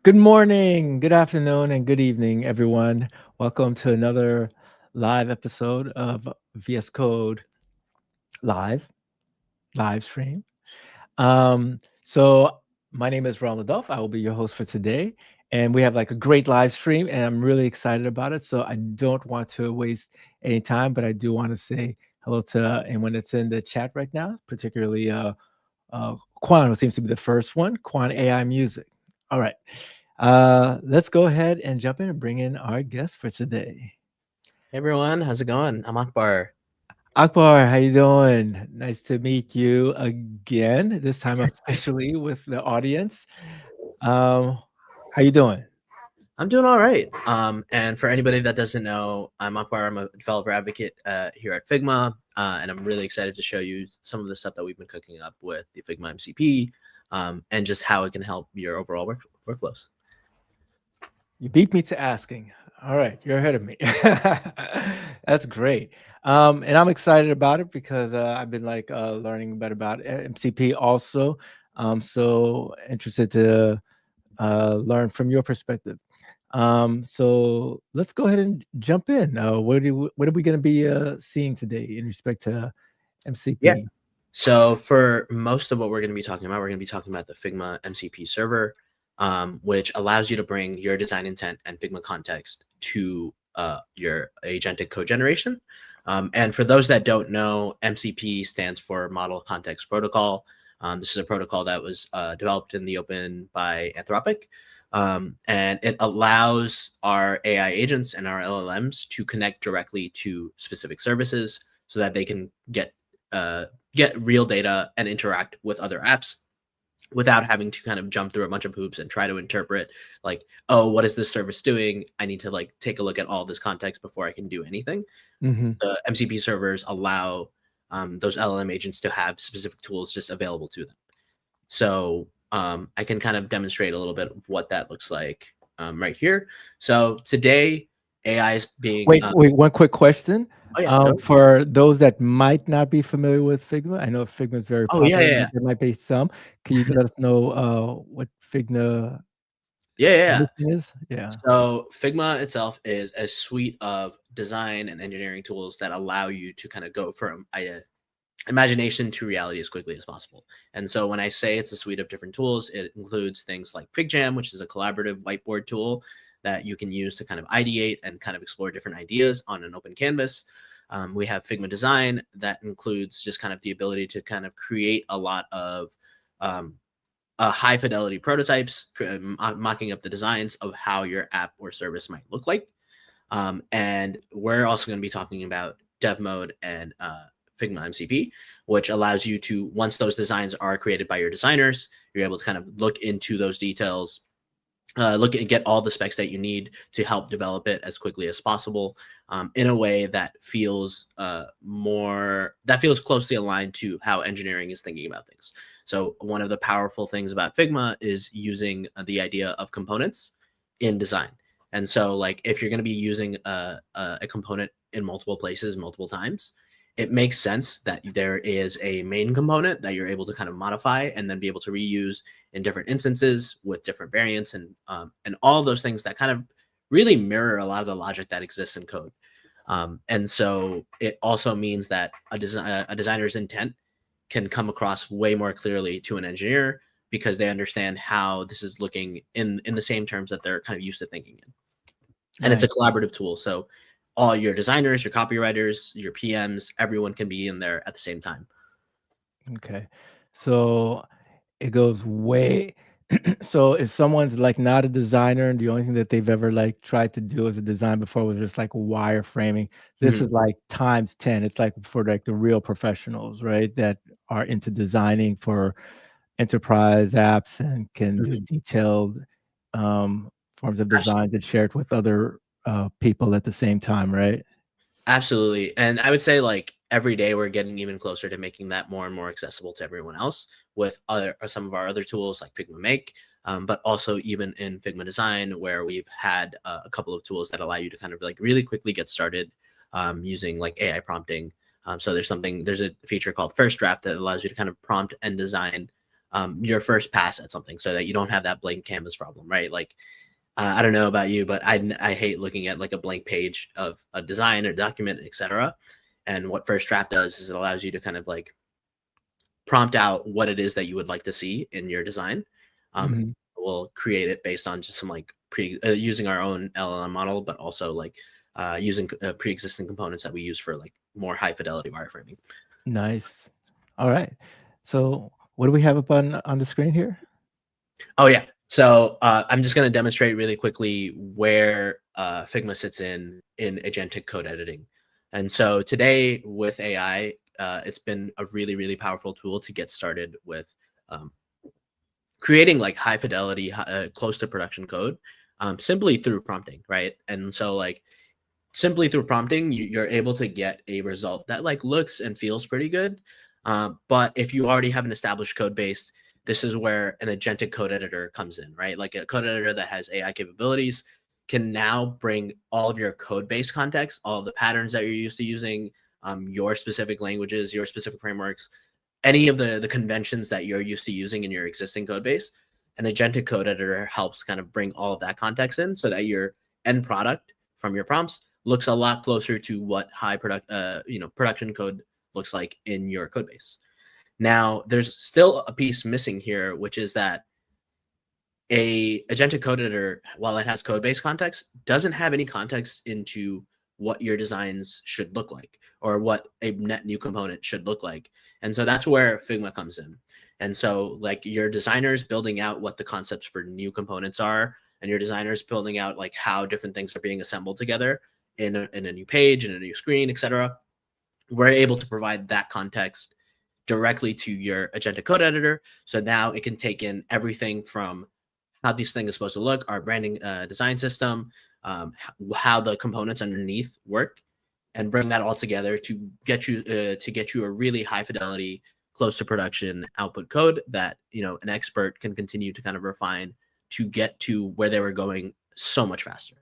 Good morning, good afternoon, and good evening, everyone. Welcome to another live episode of vscode live stream. So my name is Reynald. I will be your host for today, and we have like a great live stream, and I'm really excited about it. So I don't want to waste any time, but I do want to say hello to anyone that's in the chat right now, particularly Quan, who seems to be the first one. Quan AI Music. All right. Let's go ahead and jump in and bring in our guest for today. Hey everyone, how's it going? I'm Akbar. Akbar, how you doing? Nice to meet you again, this time officially with the audience. How you doing? I'm doing all right. And for anybody that doesn't know, I'm Akbar. I'm a developer advocate here at Figma, and I'm really excited to show you some of the stuff that we've been cooking up with the Figma MCP, and just how it can help your overall workflows. You beat me to asking. All right, you're ahead of me. That's great. And I'm excited about it because I've been like learning a bit about MCP also. So interested to learn from your perspective. So let's go ahead and jump in. What are we going to be seeing today in respect to MCP? Yeah. So for most of what we're going to be talking about the Figma MCP server, which allows you to bring your design intent and Figma context to your agentic code generation. And for those that don't know, MCP stands for Model Context Protocol. This is a protocol that was developed in the open by Anthropic. And it allows our AI agents and our LLMs to connect directly to specific services so that they can get real data and interact with other apps without having to kind of jump through a bunch of hoops and try to interpret like, oh, what is this service doing? I need to like take a look at all this context before I can do anything. The MCP servers allow those LLM agents to have specific tools just available to them. So I can kind of demonstrate a little bit of what that looks like right here. So today, AI is being... Wait, one quick question. Oh, yeah, for those that might not be familiar with Figma, I know Figma is very popular. Yeah. There might be some. Can you let us know what Figma is? Yeah. So Figma itself is a suite of design and engineering tools that allow you to kind of go from imagination to reality as quickly as possible. And so when I say it's a suite of different tools, it includes things like FigJam, which is a collaborative whiteboard tool that you can use to kind of ideate and kind of explore different ideas on an open canvas. We have Figma Design that includes just kind of the ability to kind of create a lot of high fidelity prototypes, mocking up the designs of how your app or service might look like. And we're also going to be talking about dev mode and Figma MCP, which allows you to, once those designs are created by your designers, you're able to kind of look into those details look and get all the specs that you need to help develop it as quickly as possible, in a way that feels closely aligned to how engineering is thinking about things. So one of the powerful things about Figma is using the idea of components in design. And so like if you're going to be using a component in multiple places multiple times, it makes sense that there is a main component that you're able to kind of modify and then be able to reuse in different instances with different variants, and all those things that kind of really mirror a lot of the logic that exists in code. And so it also means that a designer's intent can come across way more clearly to an engineer because they understand how this is looking in the same terms that they're kind of used to thinking in. And it's a Nice. collaborative tool. So all your designers, your copywriters, your PMs, everyone can be in there at the same time. Okay. So it goes way so if someone's like not a designer and the only thing that they've ever like tried to do as a design before was just like wireframing, this Mhm. is like times 10. It's like for like the real professionals, right? That are into designing for enterprise apps and can do Mhm. detailed forms of Absolutely. designs and share it with other people at the same time, right? Absolutely. And I would say like every day we're getting even closer to making that more and more accessible to everyone else with some of our other tools like Figma Make, but also even in Figma Design, where we've had a couple of tools that allow you to kind of like really quickly get started using like AI prompting. So there's a feature called First Draft that allows you to kind of prompt and design your first pass at something so that you don't have that blank canvas problem, right? Like I don't know about you, but I hate looking at like a blank page of a design or document, etc. And what First Draft does is it allows you to kind of like prompt out what it is that you would like to see in your design. Mhm. We'll create it based on just some like using our own LLM model, but also like using pre-existing components that we use for like more high fidelity wireframing. Nice. All right. So what do we have up on the screen here? Oh yeah. So I'm just going to demonstrate really quickly where Figma sits in agentic code editing. And so today with AI, it's been a really powerful tool to get started with um, creating like high fidelity, close to production code, simply through prompting, right? And so like simply through prompting, you're able to get a result that like looks and feels pretty good. But if you already have an established code base, this is where an agentic code editor comes in, right? Like a code editor that has AI capabilities can now bring all of your code base context, all of the patterns that you're used to using, your specific languages, your specific frameworks, any of the conventions that you're used to using in your existing code base. An agentic code editor helps kind of bring all of that context in so that your end product from your prompts looks a lot closer to what production code looks like in your code base. Now, there's still a piece missing here, which is that a agentic code editor, while it has code base context, doesn't have any context into what your designs should look like or what a net new component should look like. And so that's where Figma comes in. And so like your designers building out what the concepts for new components are, and your designers building out like how different things are being assembled together in a new page, in a new screen, etc. We're able to provide that context directly to your agentic code editor. So now it can take in everything from how these things are supposed to look, our branding design system, how the components underneath work, and bring that all together to get you a really high fidelity, close to production output code that an expert can continue to kind of refine to get to where they were going so much faster.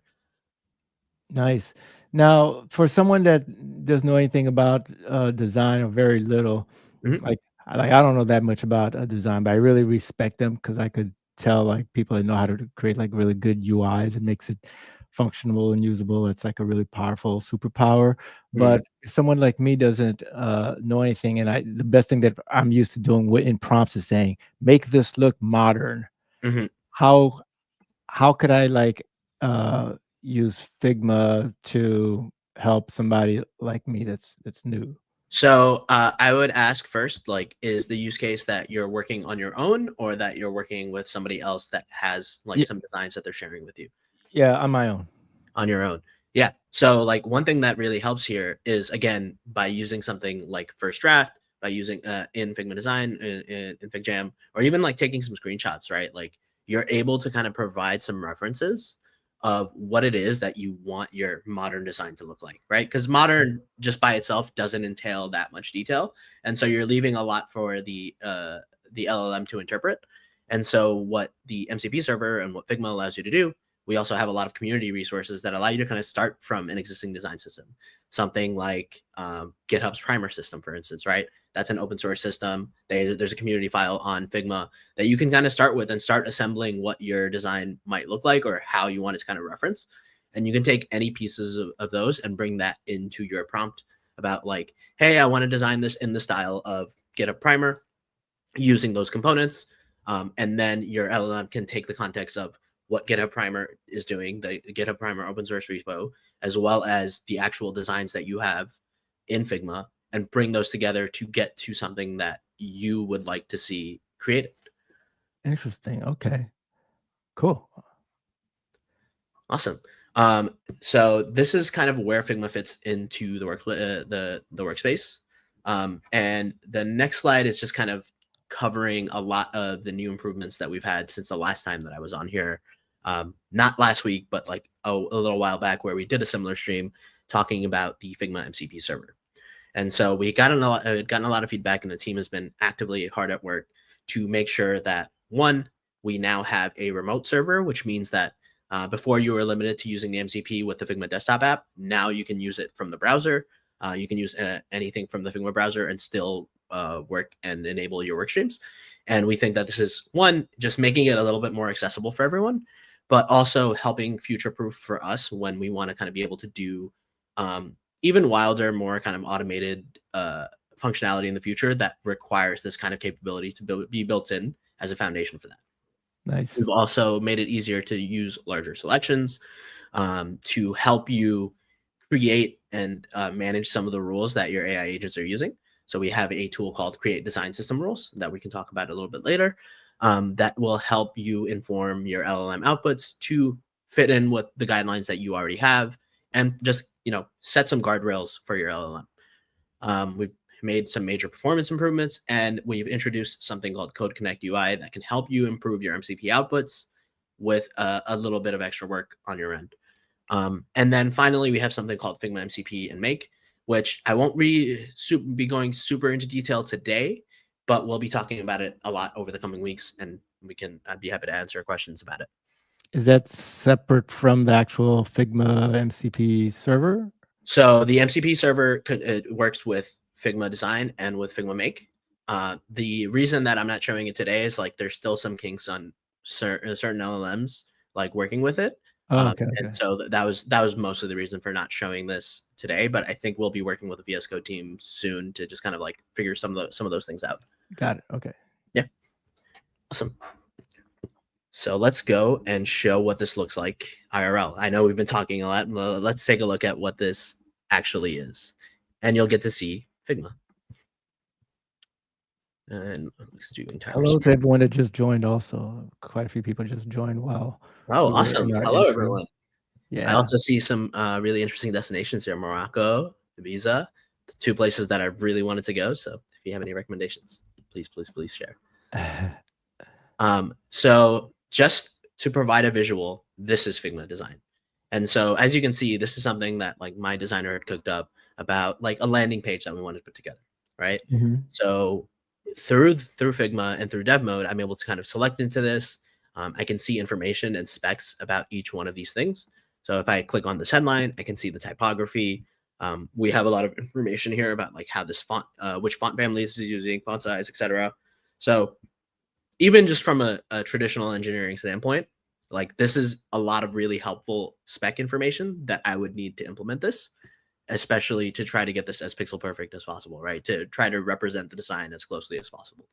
Nice. Now, for someone that doesn't know anything about design or very little, Mhm. like I don't know that much about design, but I really respect them because I could tell like people that know how to create like really good UIs. It makes it functional and usable. It's like a really powerful superpower. Mhm. But if someone like me doesn't know anything, and the best thing that I'm used to doing in prompts is saying, make this look modern. Mhm. How how could I like use Figma to help somebody like me that's new? So I would ask first, like, is the use case that you're working on your own or that you're working with somebody else that has like Yeah, some designs that they're sharing with you? yeah, on my own. On your own. Yeah. So like one thing that really helps here is again by using something like First Draft, by using in Figma Design in FigJam, or even like taking some screenshots, right? Like you're able to kind of provide some references of what it is that you want your modern design to look like, right? Because modern just by itself doesn't entail that much detail, and so you're leaving a lot for the LLM to interpret. And so what the MCP server and what Figma allows you to do, we also have a lot of community resources that allow you to kind of start from an existing design system. Something like GitHub's Primer system, for instance, right? That's an open source system. There's a community file on Figma that you can kind of start with and start assembling what your design might look like or how you want it to kind of reference. And you can take any pieces of those and bring that into your prompt about like, hey, I want to design this in the style of GitHub Primer using those components. And then your LLM can take the context of what GitHub Primer is doing, the GitHub Primer open source repo, as well as the actual designs that you have in Figma, and bring those together to get to something that you would like to see created. Interesting. Okay. Cool. Awesome. So this is kind of where Figma fits into the workspace. And the next slide is just kind of covering a lot of the new improvements that we've had since the last time that I was on here. Not last week, but like a little while back, where we did a similar stream talking about the Figma MCP server. And so we gotten a lot of feedback, and the team has been actively hard at work to make sure that, one, we now have a remote server, which means that before you were limited to using the MCP with the Figma desktop app, now you can use it from the browser. You can use anything from the Figma browser and still work and enable your work streams. And we think that this is, one, just making it a little bit more accessible for everyone, but also helping future-proof for us when we want to kind of be able to do even wilder, more kind of automated functionality in the future that requires this kind of capability to be built in as a foundation for that. Nice. We've also made it easier to use larger selections to help you create and manage some of the rules that your AI agents are using. So we have a tool called Create Design System Rules that we can talk about a little bit later that will help you inform your LLM outputs to fit in with the guidelines that you already have, and just, set some guardrails for your LLM. We've made some major performance improvements, and we've introduced something called Code Connect UI that can help you improve your MCP outputs with a little bit of extra work on your end. And then finally, we have something called Figma MCP and Make, which I won't be going super into detail today, but we'll be talking about it a lot over the coming weeks, and I'd be happy to answer questions about it. Is that separate from the actual Figma MCP server? So the MCP server it works with Figma Design and with Figma Make. The reason that I'm not showing it today is like there's still some kinks on certain LLMs like working with it. Okay. And so that was mostly the reason for not showing this today. But I think we'll be working with the vscode team soon to just kind of like figure some of those things out. Got it. Okay. Yeah. Awesome. So let's go and show what this looks like IRL. I know we've been talking a lot. Let's take a look at what this actually is, and you'll get to see Figma. And let's do entire Hello screen. to everyone that just joined. Also, quite a few people just joined. Wow. Oh, awesome! Hello, everyone. Yeah. I also see some really interesting destinations here: Morocco, Ibiza, the two places that I really wanted to go. So, if you have any recommendations, please share. So just to provide a visual, this is Figma Design. And so as you can see, this is something that like my designer had cooked up about like a landing page that we wanted to put together, right? Mm-hmm. So through Figma and through dev mode, I'm able to kind of select into this. I can see information and specs about each one of these things. So if I click on this headline, I can see the typography. We have a lot of information here about like how this font, which font family this is using, font size, etc. So even just from a traditional engineering standpoint, like this is a lot of really helpful spec information that I would need to implement this, especially to try to get this as pixel perfect as possible, right? To try to represent the design as closely as possible.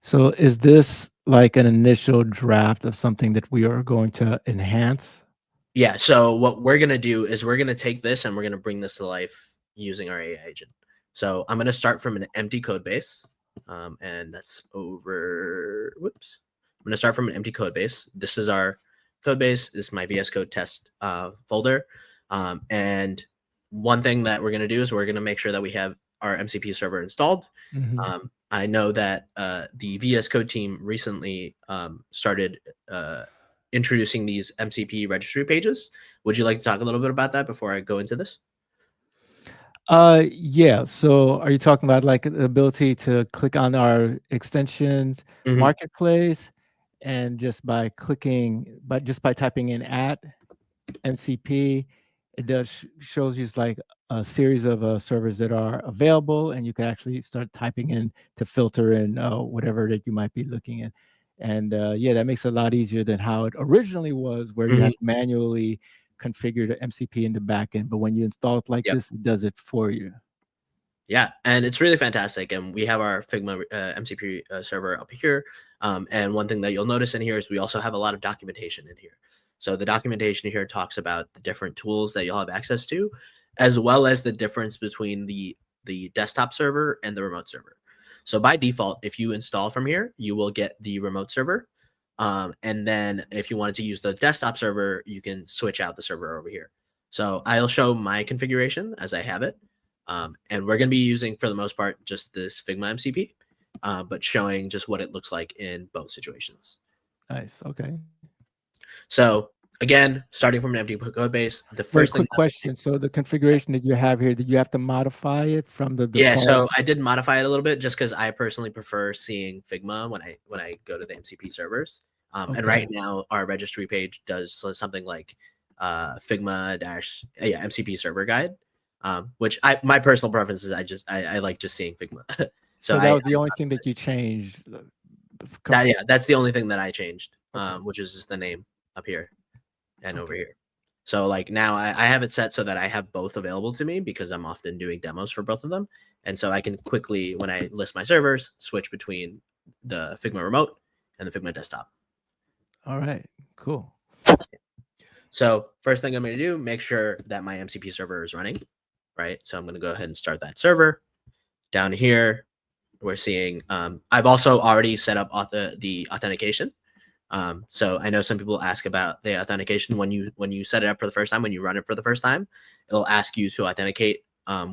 So is this like an initial draft of something that we are going to enhance? Yeah, so what we're going to do is we're going to take this and we're going to bring this to life using our AI agent. So I'm going to start from an empty code base. And that's over, whoops. I'm going to start from an empty code base. This is our code base. This is my VS Code test folder. And one thing that we're going to do is we're going to make sure that we have our MCP server installed. Mm-hmm. I know that the VS Code team recently started introducing these MCP registry pages. Would you like to talk a little bit about that before I go into this? Yeah. So are you talking about like the ability to click on our extensions Hmm. marketplace and just by clicking, but just by typing in at MCP, it does shows you like a series of servers that are available, and you can actually start typing in to filter in whatever that you might be looking at. And yeah, that makes it a lot easier than how it originally was, where you Hmm. had to manually configure the MCP in the backend. But when you install it like Yep. this, it does it for you. Yeah, and it's really fantastic. And we have our Figma MCP server up here. And one thing that you'll notice in here is we also have a lot of documentation in here. So the documentation here talks about the different tools that you'll have access to, as well as the difference between the desktop server and the remote server. So by default, if you install from here, you will get the remote server. And then if you wanted to use the desktop server, you can switch out the server over here. So I'll show my configuration as I have it. And we're going to be using, for the most part, just this Figma MCP, but showing just what it looks like in both situations. Nice. Okay. So again, starting from an empty code base, the Wait, first thing quick question. So the configuration that you have here, did you have to modify it from the yeah, default? so I did modify it a little bit just because I personally prefer seeing Figma when I go to the MCP servers. And Okay. right now our registry page does something like Figma dash yeah MCP server guide, which my personal preference is I like just seeing Figma. So So that was the only thing that you changed. yeah, that's the only thing that I changed, Okay. which is just the name up here and over Okay. here. So like now I have it set so that I have both available to me because I'm often doing demos for both of them. And so I can quickly, when I list my servers, switch between the Figma remote and the Figma desktop. All right. Cool. So first thing I'm going to do, make sure that my MCP server is running, right? So I'm going to go ahead and start that server. Down here, we're seeing, I've also already set up the authentication. So I know some people ask about the authentication when you set it up for the first time, when you run it for the first time, it'll ask you to authenticate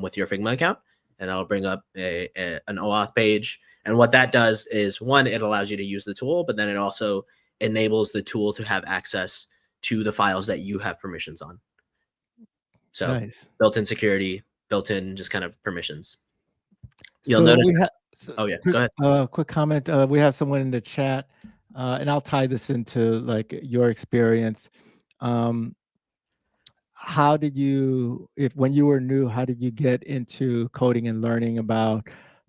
with your Figma account, and that'll bring up an OAuth page. And what that does is, one, it allows you to use the tool, but then it also enables the tool to have access to the files that you have permissions on. So Nice. built-in security, built-in just kind of permissions. You'll So notice. we have Oh yeah, quick go ahead. quick comment. We have someone in the chat, and I'll tie this into like your experience. Um, how did you, if when you were new, how did you get into coding and learning about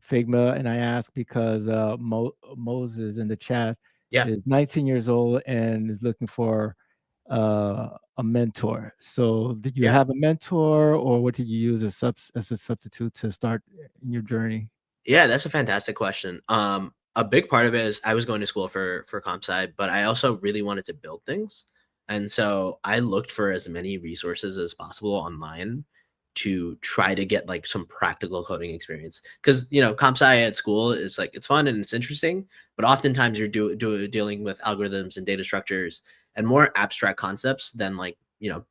Figma? And I ask because Moses in the chat Yeah. is 19 years old and is looking for a mentor. So did you Yeah. have a mentor, or what did you use as a substitute to start in your journey? Yeah, that's a fantastic question. A big part of it is I was going to school for comp sci, but I also really wanted to build things, and so I looked for as many resources as possible online to try to get like some practical coding experience. Because comp sci at school is like it's fun and it's interesting, but oftentimes you're dealing with algorithms and data structures and more abstract concepts than like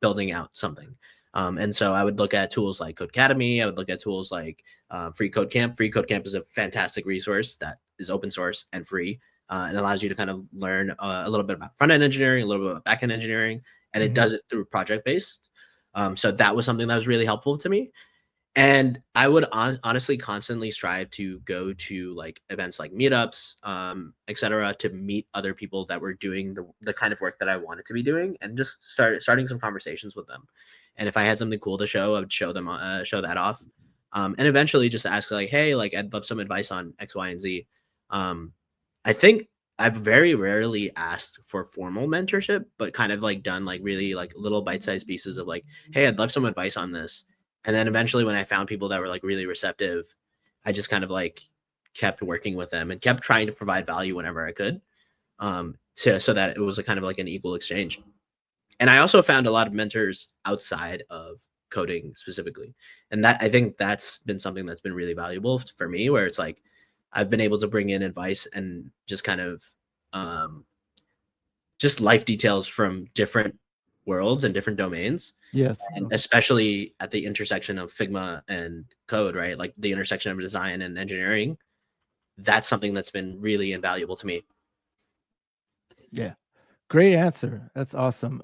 building out something. And so I would look at tools like Codecademy. I would look at tools like Free Code Camp. Free Code Camp is a fantastic resource that is open source and free and allows you to kind of learn a little bit about front end engineering, a little bit about back end engineering, and it Mhm. does it through project based. So that was something that was really helpful to me. And I would honestly constantly strive to go to like events like meetups, etc., to meet other people that were doing the kind of work that I wanted to be doing, and just starting some conversations with them. And if I had something cool to show, I would show them, show that off, and eventually just ask like, hey, like I'd love some advice on X, Y, and Z. Um, I think I've very rarely asked for formal mentorship, but kind of like done like really like little bite-sized pieces of like, hey, I'd love some advice on this. And then eventually when I found people that were like really receptive, I just kind of like kept working with them and kept trying to provide value whenever I could. So that it was a kind of like an equal exchange. And I also found a lot of mentors outside of coding specifically. And that I think that's been something that's been really valuable for me, where it's like I've been able to bring in advice and just kind of um, just life details from different worlds and different domains, Yes. and Okay. especially at the intersection of Figma and code, right? Like the intersection of design and engineering. that's something that's been really invaluable to me. Yeah. Great answer. That's awesome.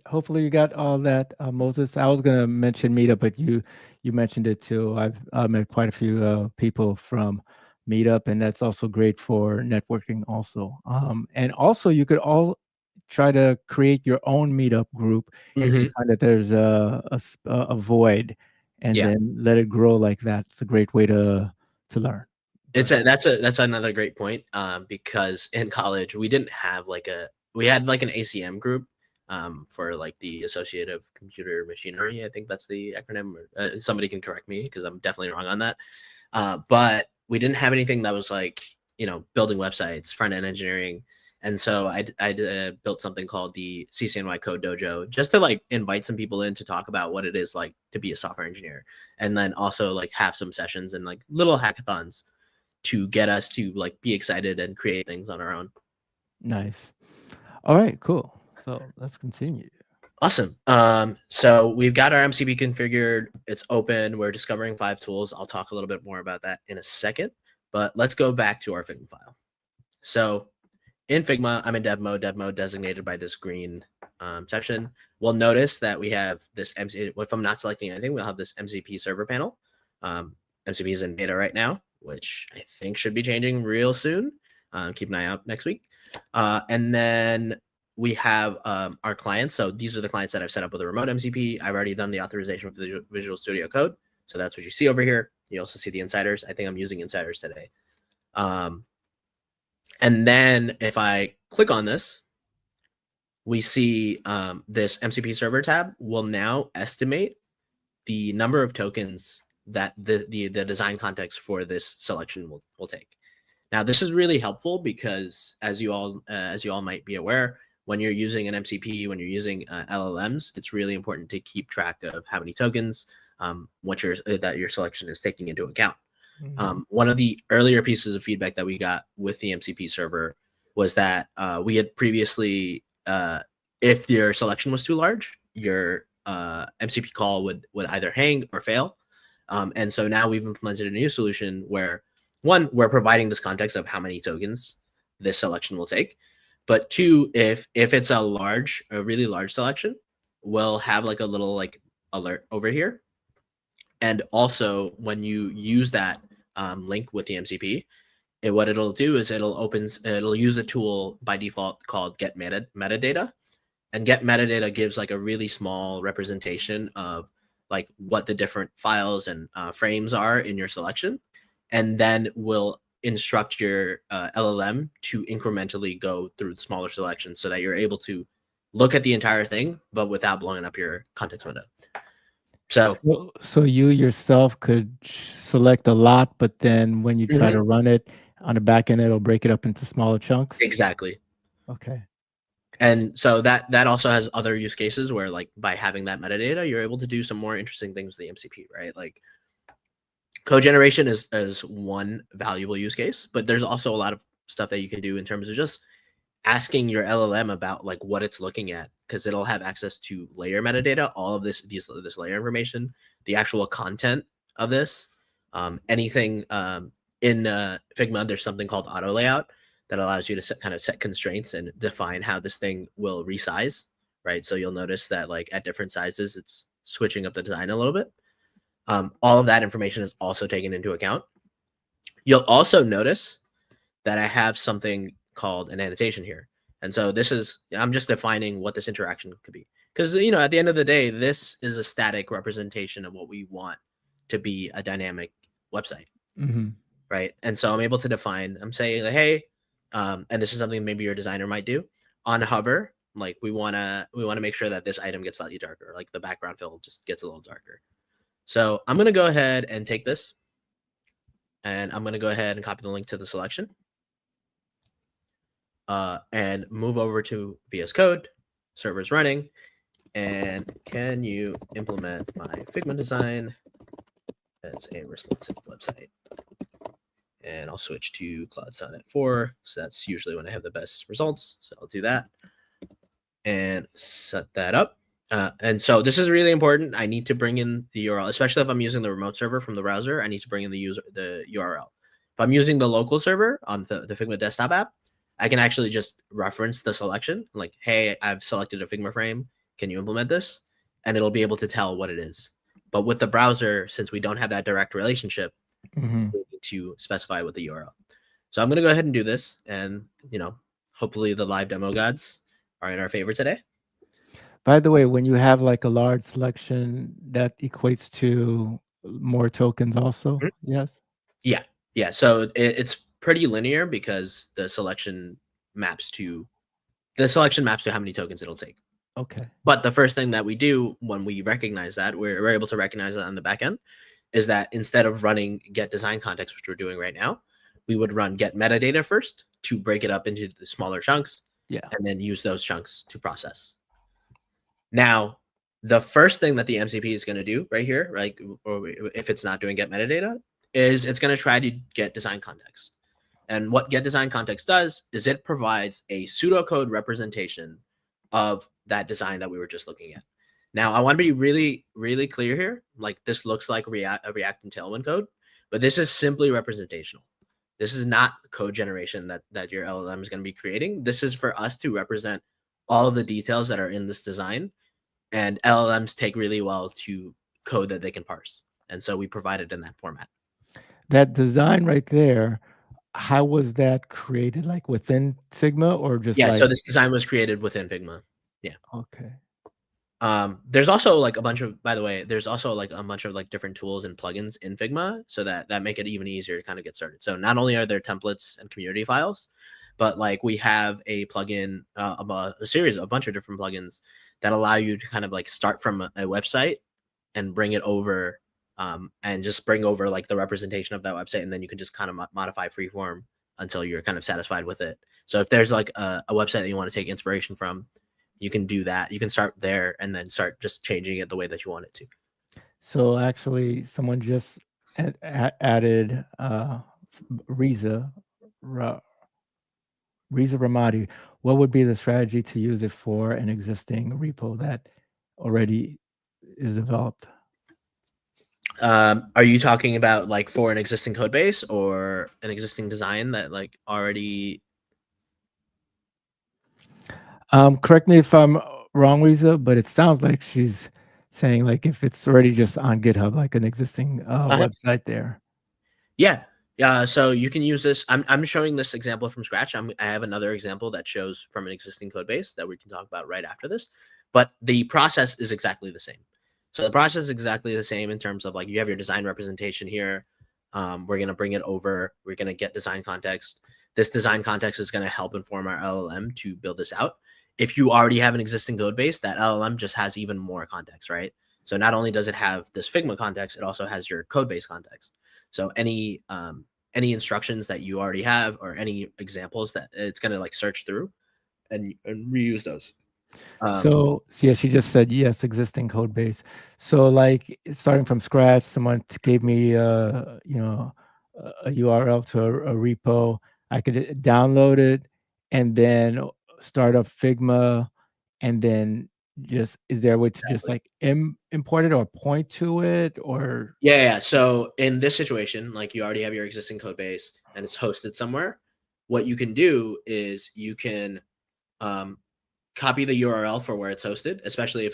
Hopefully you got all that, Moses. I was gonna mention Meetup, but you mentioned it too. I've met quite a few people from Meetup, and that's also great for networking. Also, and also you could all try to create your own Meetup group if you find that there's a void, and Yeah. then let it grow like that. It's a great way to learn. That's another great point, because in college we didn't have we had like an ACM group, for like the Associative Computer Machinery. I think that's the acronym. Somebody can correct me because I'm definitely wrong on that. But we didn't have anything that was like, building websites, front end engineering. And so I built something called the CCNY Code Dojo, just to like invite some people in to talk about what it is like to be a software engineer, and then also like have some sessions and like little hackathons to get us to like be excited and create things on our own. Nice. All right, cool. So let's continue. Awesome. So we've got our MCP configured. It's open. We're discovering 5 tools. I'll talk a little bit more about that in a second, but let's go back to our Figma file. So in Figma, I'm in dev mode designated by this green section. We'll notice that we have this MC. If I'm not selecting anything, we'll have this MCP server panel. MCP is in beta right now, which I think should be changing real soon. Keep an eye out next week. And then we have our clients. So these are the clients that I've set up with a remote MCP. I've already done the authorization for the Visual Studio Code. So that's what you see over here. You also see the insiders. I think I'm using insiders today. And then if I click on this, we see this MCP server tab will now estimate the number of tokens that the design context for this selection will take. Now, this is really helpful because as you all might be aware, when you're using an MCP, when you're using LLMs, it's really important to keep track of how many tokens that your selection is taking into account. One of the earlier pieces of feedback that we got with the MCP server was that we had previously, if your selection was too large, your MCP call would either hang or fail. And so now we've implemented a new solution where, one, we're providing this context of how many tokens this selection will take. But two, if it's a really large selection, we'll have like a little like alert over here. And also when you use that link with the MCP, what it'll do is it'll use a tool by default called get metadata. And get metadata gives like a really small representation of like what the different files and frames are in your selection, and then will instruct your LLM to incrementally go through the smaller selections so that you're able to look at the entire thing, but without blowing up your context window. So you yourself could select a lot, but then when you try to run it on the back end, it'll break it up into smaller chunks. Exactly. Okay. And so that also has other use cases where like by having that metadata, you're able to do some more interesting things with the MCP, right? Like code generation is one valuable use case, but there's also a lot of stuff that you can do in terms of just asking your LLM about like what it's looking at, because it'll have access to layer metadata, all of this layer information, the actual content of this, anything in Figma. There's something called auto layout that allows you to set constraints and define how this thing will resize, right? So you'll notice that like at different sizes, it's switching up the design a little bit. All of that information is also taken into account. You'll also notice that I have something called an annotation here. And so I'm just defining what this interaction could be. Because, at the end of the day, this is a static representation of what we want to be a dynamic website. Right. And so I'm able to define, I'm saying, like, hey, and this is something maybe your designer might do on hover. Like we want to make sure that this item gets slightly darker, like the background fill just gets a little darker. So I'm going to go ahead and take this, and I'm going to go ahead and copy the link to the selection and move over to VS Code. Server's running. And can you implement my Figma design as a responsive website? And I'll switch to Cloud Sonnet 4. So that's usually when I have the best results. So I'll do that and set that up. And so this is really important. I need to bring in the URL, especially if I'm using the remote server from the browser. I need to bring in the URL, I'm using the local server on the Figma desktop app, I can actually just reference the selection, like, hey, I've selected a Figma frame. Can you implement this? And it'll be able to tell what it is. But with the browser, since we don't have that direct relationship, Mm-hmm. we need to specify with the URL. So I'm going to go ahead and do this. And, hopefully the live demo gods are in our favor today. By the way, when you have like a large selection, that equates to more tokens also? Yes? Yeah. Yeah. So it's pretty linear because the selection maps to how many tokens it'll take. Okay. But the first thing that we do when we recognize that, we're able to recognize that on the back end, is that instead of running get design context, which we're doing right now, we would run get metadata first to break it up into the smaller chunks, Yeah. and then use those chunks to process. Now, the first thing that the MCP is going to do right here, like, or if it's not doing get metadata, is it's going to try to get design context. And what get design context does is it provides a pseudocode representation of that design that we were just looking at. Now, I want to be really, really clear here. Like, this looks like a React and Tailwind code, but this is simply representational. This is not code generation that your LLM is going to be creating. This is for us to represent all of the details that are in this design, and LLMs take really well to code that they can parse. And so we provide it in that format. That design right there, how was that created? Like within Sigma or just Yeah, like? so this design was created within Figma. Yeah. Okay. There's also like a bunch of, by the way, there's also like a bunch of like different tools and plugins in Figma, so that make it even easier to kind of get started. So not only are there templates and community files, but like we have a plugin, a bunch of different plugins that allow you to kind of like start from a website and bring it over, and just bring over like the representation of that website, and then you can just kind of modify freeform until you're kind of satisfied with it. So if there's like a website that you want to take inspiration from, you can do that. You can start there and then start just changing it the way that you want it to. So actually, someone just added Riza Ramadi. What would be the strategy to use it for an existing repo that already is developed? Are you talking about like for an existing code base or an existing design that like already? Correct me if I'm wrong, Riza, but it sounds like she's saying like if it's already just on GitHub, like an existing website there. Yeah. Yeah. So you can use this. I'm showing this example from scratch. I have another example that shows from an existing code base that we can talk about right after this. But the process is exactly the same. So the process is exactly the same in terms of like you have your design representation here. We're going to bring it over. We're going to get design context. This design context is going to help inform our LLM to build this out. If you already have an existing code base, that LLM just has even more context, right? So not only does it have this Figma context, it also has your code base context. So any instructions that you already have or any examples that it's going to like search through and reuse those. So yeah, she just said yes, existing code base. So like starting from scratch, someone gave me a URL to a repo. I could download it and then start up Figma, and then just is there a way to just like import it or point to it or? Yeah. So in this situation, like you already have your existing code base and it's hosted somewhere. What you can do is you can copy the URL for where it's hosted, especially if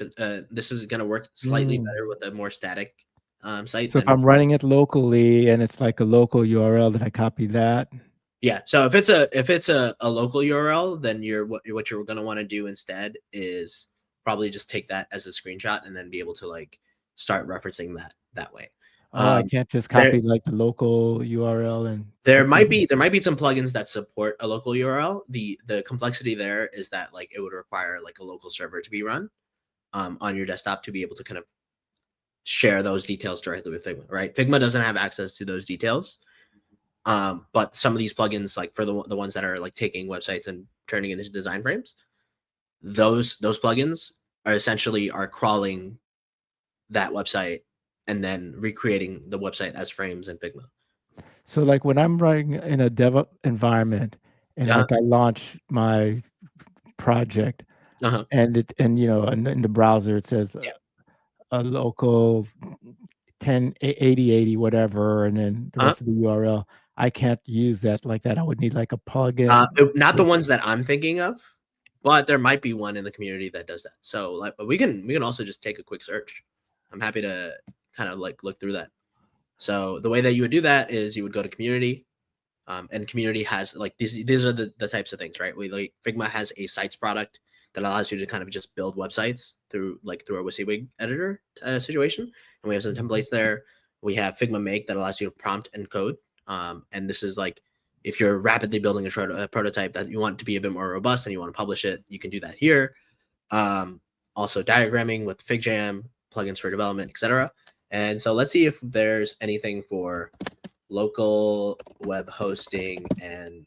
this is going to work slightly better with a more static site. So if I'm running it locally and it's like a local URL, then I copy that. Yeah. So if it's a local URL, then what you're going to want to do instead is probably just take that as a screenshot and then be able to like start referencing that way. Oh, I can't just copy like the local URL and there might be some plugins that support a local URL. The complexity there is that like it would require like a local server to be run on your desktop to be able to kind of share those details directly with Figma, right? Figma doesn't have access to those details. But some of these plugins, like for the ones that are like taking websites and turning it into design frames, those plugins are essentially crawling that website and then recreating the website as frames in Figma. So like when I'm writing in a dev environment and like I launch my project and in the browser it says a local 108080 whatever, and then the rest of the URL. I can't use that like that. I would need like a plugin. Not the ones that I'm thinking of, but there might be one in the community that does that. So like, but we can also just take a quick search. I'm happy to kind of like look through that. So the way that you would do that is you would go to community, and community has like these are the types of things, right? We like Figma has a sites product that allows you to kind of just build websites through our WYSIWYG editor situation, and we have some templates there. We have Figma Make that allows you to prompt and code, and this is like if you're rapidly building a prototype that you want to be a bit more robust and you want to publish it, you can do that here. Also diagramming with FigJam, plugins for development, etc. And so let's see if there's anything for local web hosting and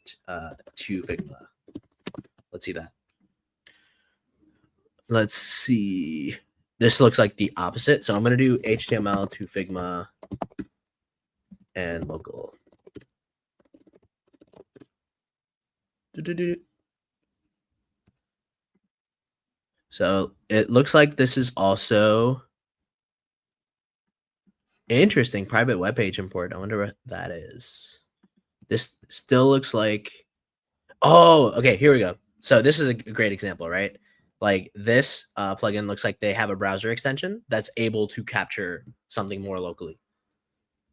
to Figma. Let's see that. Let's see. This looks like the opposite. So I'm going to do HTML to Figma and local. So it looks like this is also interesting. Private web page import. I wonder what that is. This still looks like. Oh, okay. Here we go. So this is a great example, right? Like this plugin looks like they have a browser extension that's able to capture something more locally.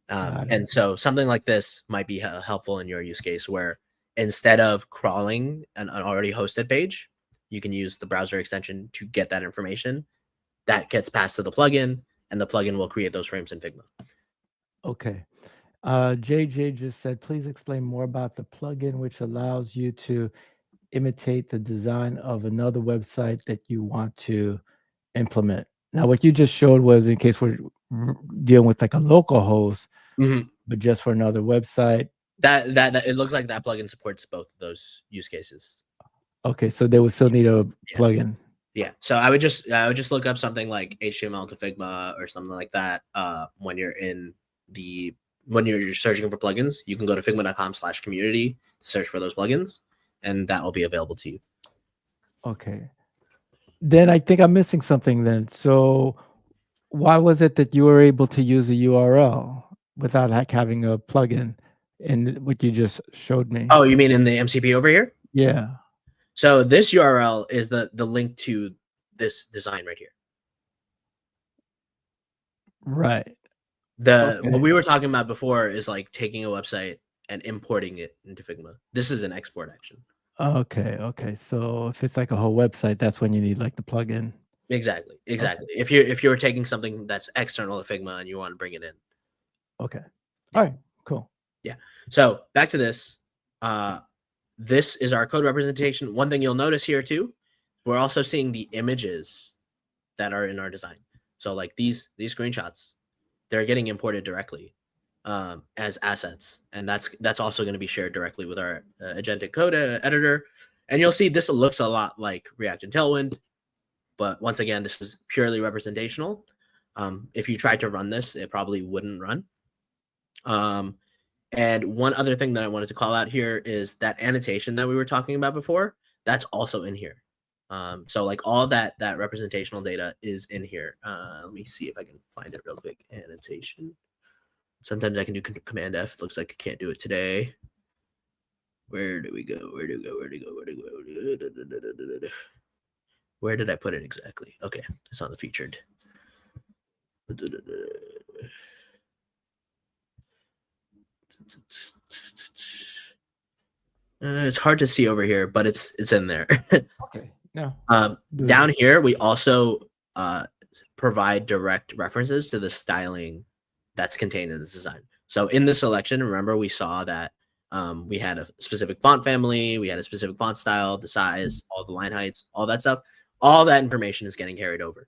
And so something like this might be helpful in your use case where instead of crawling an already hosted page, you can use the browser extension to get that information that gets passed to the plugin, and the plugin will create those frames in Figma. Okay. JJ just said, please explain more about the plugin which allows you to imitate the design of another website that you want to implement. Now, what you just showed was in case we're dealing with like a local host, but just for another website. That it looks like that plugin supports both of those use cases. Okay, so they would still need a plugin. Yeah. So I would just look up something like HTML to Figma or something like that. When you're searching for plugins, you can go to figma.com/community, search for those plugins, and that will be available to you. Okay. Then I think I'm missing something then. So why was it that you were able to use a URL without having a plugin in what you just showed me? Oh, you mean in the MCP over here? Yeah. So this URL is the link to this design right here. Right. What we were talking about before is like taking a website and importing it into Figma. This is an export action. Okay. Okay. So if it's like a whole website, that's when you need like the plugin. Exactly. Exactly. Okay. If you're taking something that's external to Figma and you want to bring it in. Okay. All right. Cool. Yeah. So back to this. This is our code representation. One thing you'll notice here too, we're also seeing the images that are in our design. So like these screenshots, they're getting imported directly as assets, and that's also going to be shared directly with our agentic code editor. And you'll see this looks a lot like React and Tailwind, but once again, this is purely representational. If you tried to run this, it probably wouldn't run. And one other thing that I wanted to call out here is that annotation that we were talking about before, that's also in here. So like all that representational data is in here. Let me see if I can find it real quick. Annotation. Sometimes I can do Command F. It looks like I can't do it today. Where do we go? Where did I put it exactly? Okay, it's on the featured. It's hard to see over here, but it's in there. Okay. No. Down here, we also provide direct references to the styling that's contained in this design. So in the selection, remember we saw that we had a specific font family, we had a specific font style, the size, all the line heights, all that stuff. All that information is getting carried over.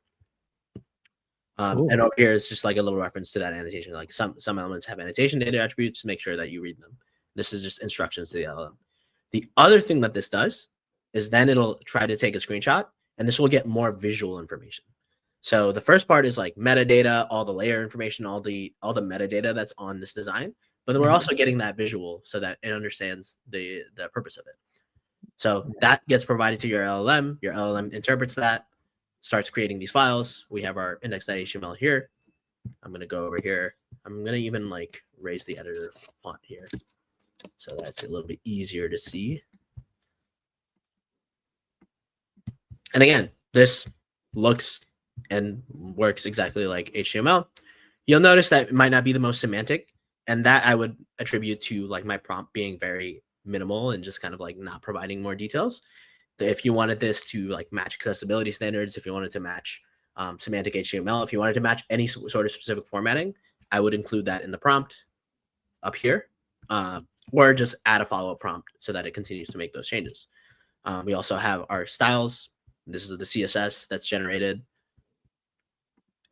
And over here is just like a little reference to that annotation. Like some elements have annotation data attributes. Make sure that you read them. This is just instructions to the LLM. The other thing that this does is then it'll try to take a screenshot, and this will get more visual information. So the first part is like metadata, all the layer information, all the metadata that's on this design. But then we're also getting that visual so that it understands the purpose of it. So that gets provided to your LLM. Your LLM interprets that, starts creating these files. We have our index.html here. I'm going to go over here. I'm going to even like raise the editor font here. so that's a little bit easier to see. And again, this looks and works exactly like HTML. You'll notice that it might not be the most semantic, and that I would attribute to like my prompt being very minimal and just kind of like not providing more details. If you wanted this to like match accessibility standards, if you wanted to match semantic HTML, if you wanted to match any sort of specific formatting, I would include that in the prompt up here, or just add a follow-up prompt so that it continues to make those changes. We also have our styles. This is the CSS that's generated.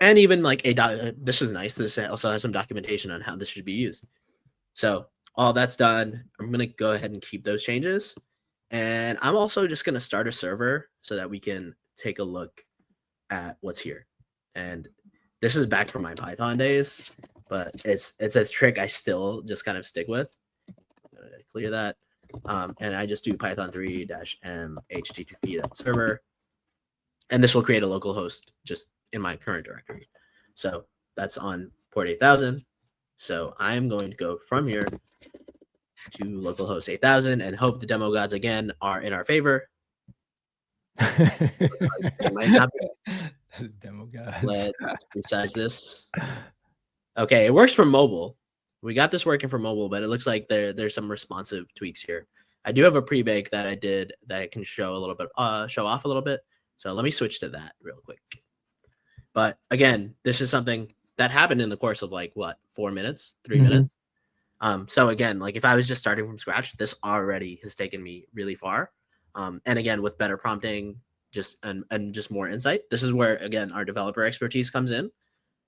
And even like this is nice. This also has some documentation on how this should be used. So all that's done. I'm going to go ahead and keep those changes. And I'm also just going to start a server so that we can take a look at what's here. And this is back from my Python days, but it's a trick I still just kind of stick with. Clear that. And I just do Python 3-m http.server. And this will create a local host just in my current directory. So that's on port 8000. So I'm going to go from here to localhost 8000 and hope the demo gods again are in our favor. They might not be. Demo gods. Let's resize this. Okay, it works for mobile. We got this working for mobile, but it looks like there's some responsive tweaks here. I do have a pre-bake that I did that I can show a little bit, show off a little bit. So let me switch to that real quick. But again, this is something that happened in the course of like what, 4 minutes, 3 minutes. So again, like if I was just starting from scratch, this already has taken me really far. And again, with better prompting, just and just more insight. This is where again our developer expertise comes in.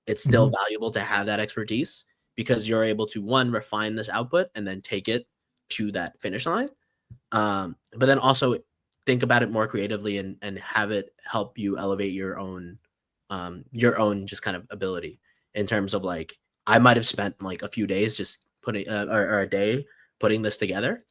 It's still valuable to have that expertise because you're able to one, refine this output and then take it to that finish line. But then also think about it more creatively and have it help you elevate your own just kind of ability in terms of like, I might have spent like a few days just putting or a day putting this together.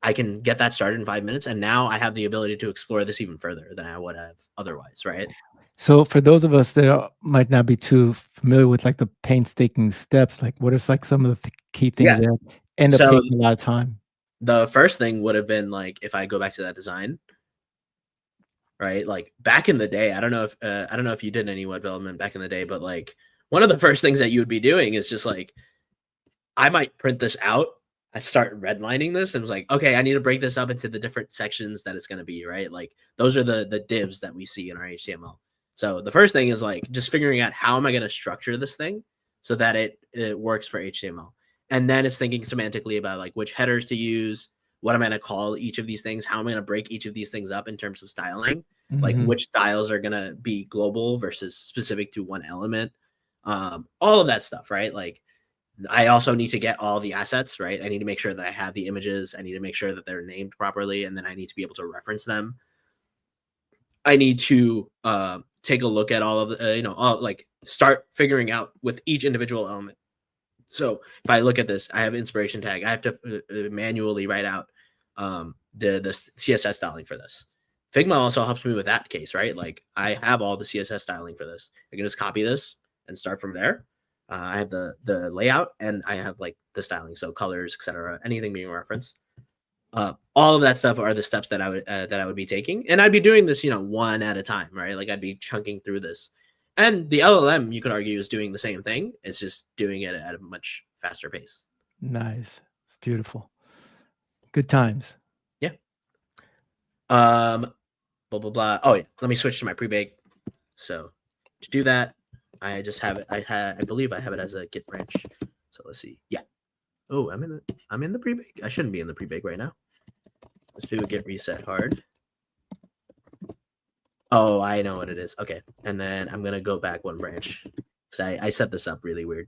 I can get that started in 5 minutes. And now I have the ability to explore this even further than I would have otherwise. Right. So for those of us that might not be too familiar with like the painstaking steps, like what are like some of the key things that end up taking a lot of time? The first thing would have been like, if I go back to that design, right? Like back in the day, I don't know if you did any web development back in the day, but like one of the first things that you would be doing is just like, I might print this out. I start redlining this and was like, okay, I need to break this up into the different sections that it's going to be, right? Like those are the divs that we see in our HTML. So the first thing is like just figuring out how am I going to structure this thing so that it works for HTML. And then it's thinking semantically about like which headers to use, what am I going to call each of these things, how am I going to break each of these things up in terms of styling, like which styles are going to be global versus specific to one element, all of that stuff, right? Like I also need to get all the assets, right? I need to make sure that I have the images. I need to make sure that they're named properly, and then I need to be able to reference them. I need to take a look at all of the, like start figuring out with each individual element. So if I look at this, I have inspiration tag. I have to manually write out the CSS styling for this. Figma also helps me with that case, right? Like I have all the CSS styling for this. I can just copy this and start from there. I have the layout and I have like the styling, so colors, etc. Anything being referenced. All of that stuff are the steps that I would be taking, and I'd be doing this, one at a time, right? Like I'd be chunking through this, and the LLM, you could argue, is doing the same thing. It's just doing it at a much faster pace. Nice, it's beautiful. Good times. Yeah. Blah blah blah. Oh yeah. Let me switch to my pre-bake. So to do that, I just have it. I believe I have it as a Git branch. So let's see. Yeah. Oh, I'm in the pre-bake. I shouldn't be in the pre-bake right now. Let's do a git reset hard. Oh, I know what it is. Okay. And then I'm gonna go back one branch. So I set this up really weird.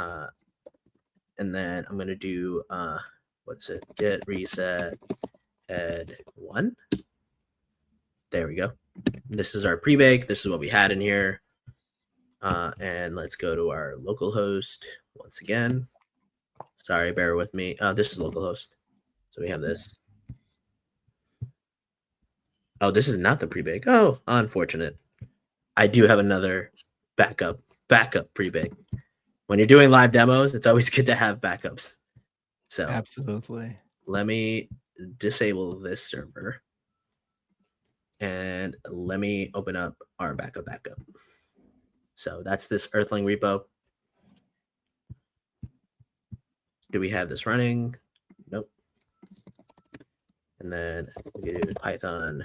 And then I'm gonna do what's it? Git reset ed 1. There we go. This is our pre-bake. This is what we had in here. And let's go to our localhost once again. Sorry, bear with me. This is localhost. So we have this. Oh, this is not the pre-bake. Oh, unfortunate. I do have another backup pre-bake. When you're doing live demos, it's always good to have backups. So Absolutely. let me disable this server and let me open up our backup. So that's this Earthling repo. Do we have this running? Nope. And then we can do Python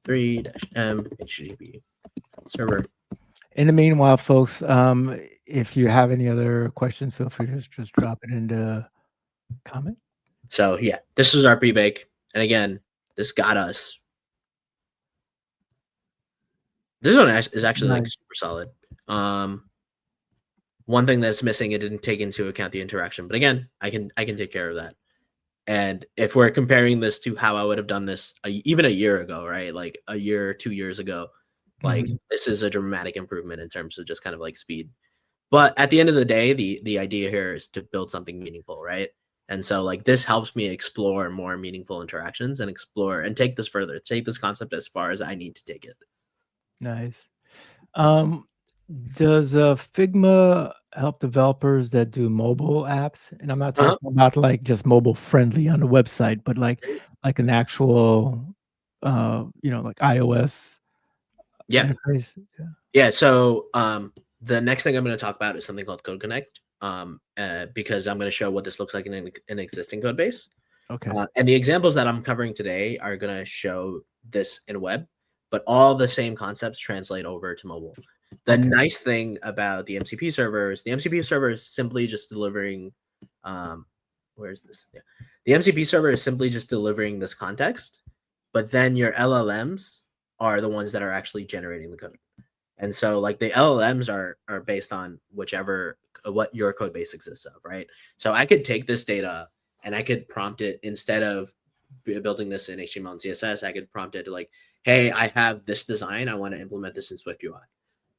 3-m HTTP server. In the meanwhile, folks, if you have any other questions, feel free to just drop it in the comment. So yeah, this is our pre-bake. And again, this got us. This one is actually like super solid. One thing that's missing, it didn't take into account the interaction, but again, I can take care of that. And if we're comparing this to how I would have done this even a year ago, right? Like a year, 2 years ago, like this is a dramatic improvement in terms of just kind of like speed. But at the end of the day, the idea here is to build something meaningful, right? And so like this helps me explore more meaningful interactions and explore and take this further, take this concept as far as I need to take it. Nice. Does Figma help developers that do mobile apps? And I'm not talking about like just mobile friendly on the website, but like an actual, like iOS interface. Yeah. So the next thing I'm going to talk about is something called Code Connect, because I'm going to show what this looks like in an existing code base. Okay. And the examples that I'm covering today are going to show this in web, but all the same concepts translate over to mobile. The nice thing about the MCP server is simply just delivering, where's this? Yeah. The MCP server is simply just delivering this context, but then your LLMs are the ones that are actually generating the code. And so like the LLMs are based on what your code base exists of, right? So I could take this data and I could prompt it, instead of building this in HTML and CSS, I could prompt it to like, hey, I have this design, I want to implement this in Swift UI.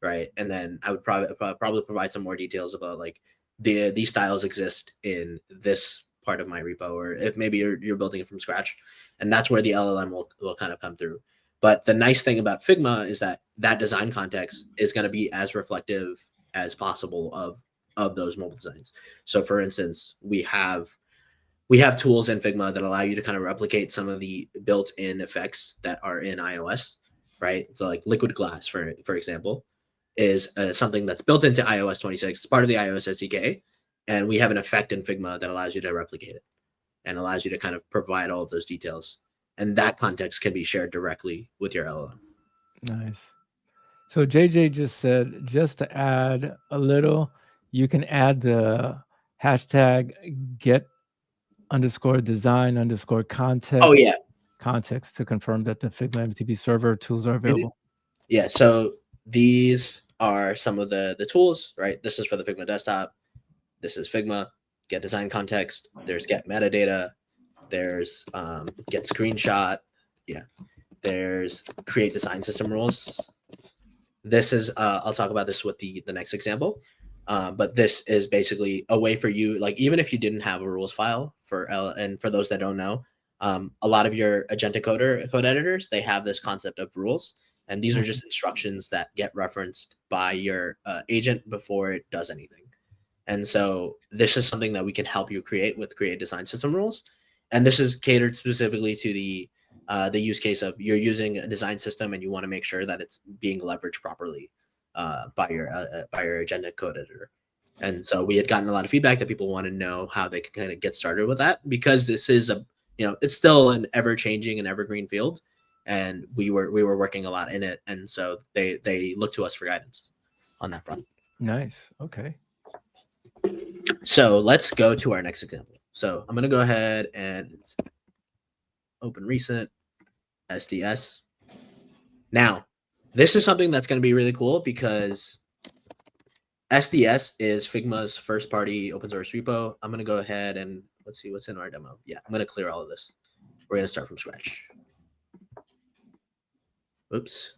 Right. And then I would probably provide some more details about like these styles exist in this part of my repo, or if maybe you're building it from scratch, and that's where the LLM will kind of come through. But the nice thing about Figma is that design context is going to be as reflective as possible of those mobile designs. So for instance, we have tools in Figma that allow you to kind of replicate some of the built-in effects that are in iOS, right? So like liquid glass, for example, is something that's built into iOS 26. It's part of the iOS SDK. And we have an effect in Figma that allows you to replicate it and allows you to kind of provide all of those details. And that context can be shared directly with your LLM. Nice. So JJ just said, just to add a little, you can add the hashtag get_design_context. Oh, yeah. Context to confirm that the Figma MCP server tools are available. Yeah. So these are some of the tools, right? This is for the Figma desktop. This is Figma, get design context. There's get metadata. There's get screenshot. Yeah. There's create design system rules. This is, I'll talk about this with the next example. But this is basically a way for you, like even if you didn't have a rules file and for those that don't know, a lot of your agentic code editors, they have this concept of rules. And these are just instructions that get referenced by your agent before it does anything. And so this is something that we can help you create with create design system rules. And this is catered specifically to the use case of you're using a design system and you want to make sure that it's being leveraged properly by your agentic code editor. And so we had gotten a lot of feedback that people want to know how they can kind of get started with that, because this is it's still an ever-changing and evergreen field. And we were working a lot in it, and so they look to us for guidance on that front. Nice. Okay. So let's go to our next example. So I'm going to go ahead and open recent SDS. Now, this is something that's going to be really cool because SDS is Figma's first-party open source repo. I'm going to go ahead and let's see what's in our demo. Yeah, I'm going to clear all of this. We're going to start from scratch. Oops.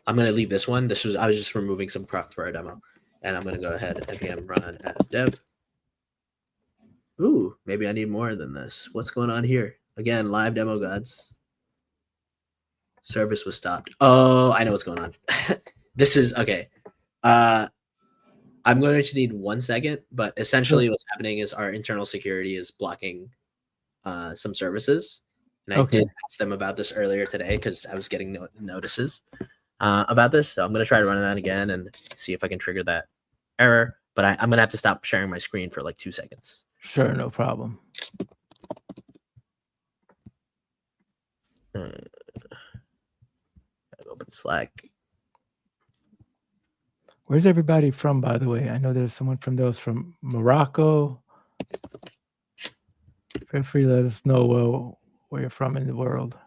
I'm going to leave this one. I was just removing some cruft for our demo. And I'm going to go ahead and npm run at dev. Ooh, maybe I need more than this. What's going on here? Again, live demo gods. Service was stopped. Oh, I know what's going on. This is okay. I I'm going to need 1 second, but essentially what's happening is our internal security is blocking some services. And I Okay. did ask them about this earlier today because I was getting notices about this. So I'm going to try to run that again and see if I can trigger that error. But I'm going to have to stop sharing my screen for like 2 seconds. Sure, no problem. Open Slack. Where's everybody from, by the way? I know there's someone from Morocco. Feel free to let us know where you're from in the world.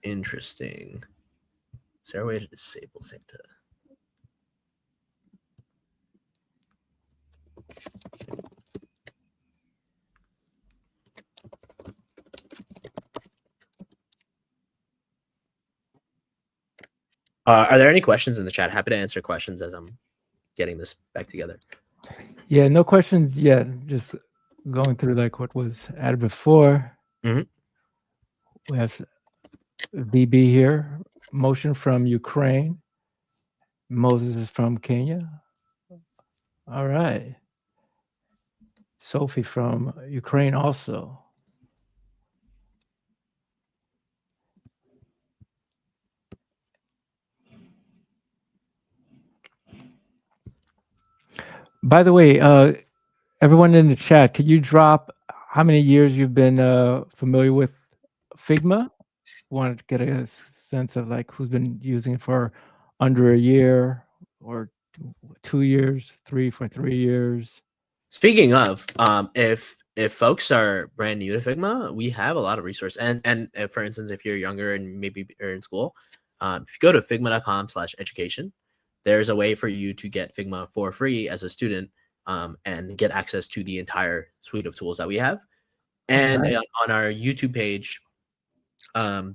Interesting. Is there a way to disable Santa? Are there any questions in the chat? Happy to answer questions as I'm getting this back together. Yeah, no questions yet. Just going through like what was added before. Mhm. We have VB here. Motion from Ukraine. Moses is from Kenya. All right. Sophie from Ukraine also. By the way, everyone in the chat, could you drop how many years you've been familiar with Figma? Wanted to get a sense of like who's been using it for under a year or 2 years, 3 years. Speaking of, if folks are brand new to Figma, we have a lot of resources. And for instance, if you're younger and maybe are in school, if you go to figma.com/education, there's a way for you to get Figma for free as a student and get access to the entire suite of tools that we have. And Nice. on our YouTube page,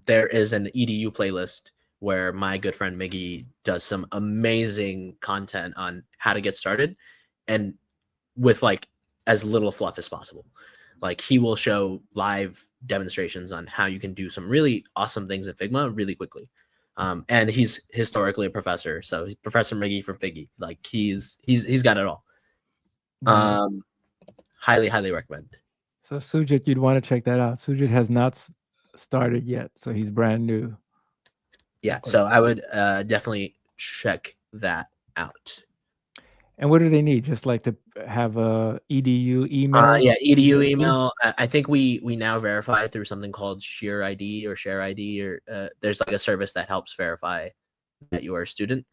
there is an EDU playlist where my good friend Miggy does some amazing content on how to get started and with like as little fluff as possible. Like he will show live demonstrations on how you can do some really awesome things in Figma really quickly. And he's historically a professor, so he's Professor Miggy from Figgy. Like he's got it all. Nice. Highly recommend. So Sujit, you'd want to check that out. Sujit has not started yet, so he's brand new. Yeah, so I would definitely check that out. And what do they need? Just like to have a EDU email? Yeah, EDU email. I think we now verify through something called Share ID or there's like a service that helps verify that you are a student.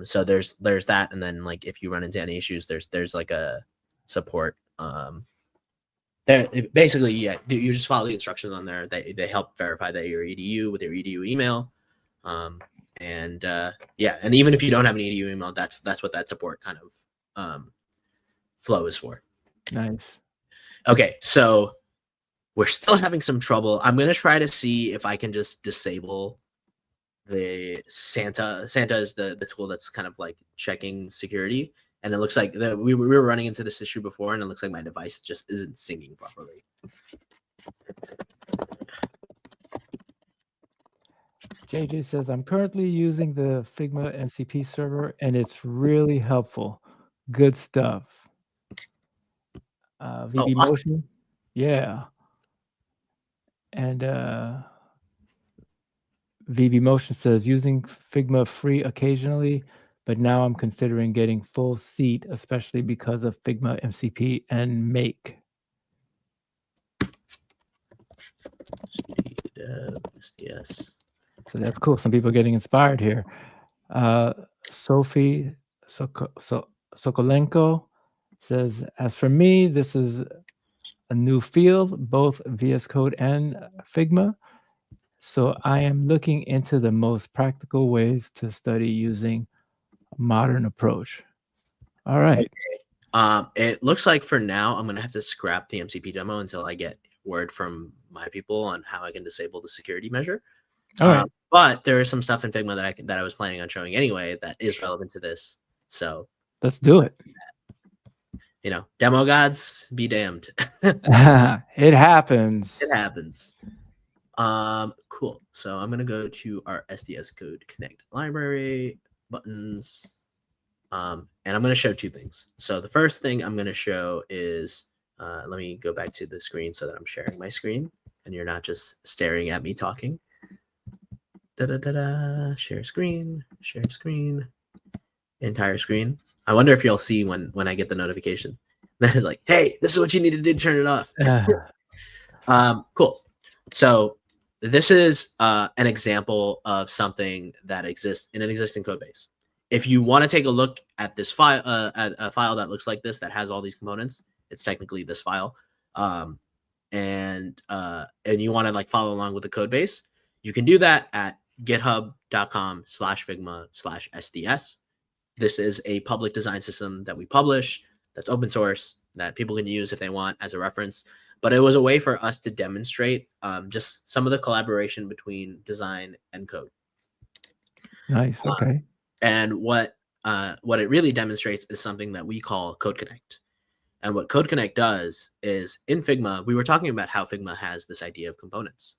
So there's that, and then like if you run into any issues, there's like a support. Basically, yeah, you just follow the instructions on there. They help verify that you're EDU with your EDU email. And even if you don't have an EDU email, that's what that support kind of flow is for. Nice. Okay, so we're still having some trouble. I'm gonna try to see if I can just disable the Santa. Santa is the tool that's kind of like checking security, and it looks like we were running into this issue before, and it looks like my device just isn't syncing properly. JJ says, I'm currently using the Figma MCP server, and it's really helpful. Good stuff. VB awesome. Motion. Yeah. And VB Motion says, using Figma free occasionally, but now I'm considering getting full seat, especially because of Figma MCP and Make. Yes. So that's cool. Some people are getting inspired here. Sophie Sokolenko says, as for me, this is a new field, both VS Code and Figma. So I am looking into the most practical ways to study using a modern approach. All right. Okay. It looks like for now, I'm going to have to scrap the MCP demo until I get word from my people on how I can disable the security measure. All right. But there is some stuff in Figma that I was planning on showing anyway that is relevant to this. So let's do it. demo gods be damned. It happens. It happens. Cool. So I'm gonna go to our SDS Code Connect library buttons. And I'm gonna show two things. So the first thing I'm gonna show is let me go back to the screen so that I'm sharing my screen and you're not just staring at me talking. Share screen, entire screen. I wonder if you'll see when I get the notification that is like, hey, this is what you need to do to turn it off. Cool. So this is an example of something that exists in an existing code base. If you want to take a look at this file, at a file that looks like this, that has all these components, it's technically this file. And you want to like follow along with the code base, you can do that at github.com/figma/sds. This is a public design system that we publish that's open source that people can use if they want as a reference. But it was a way for us to demonstrate just some of the collaboration between design and code. Nice. Okay. And what it really demonstrates is something that we call Code Connect. And what Code Connect does is in Figma, we were talking about how Figma has this idea of components.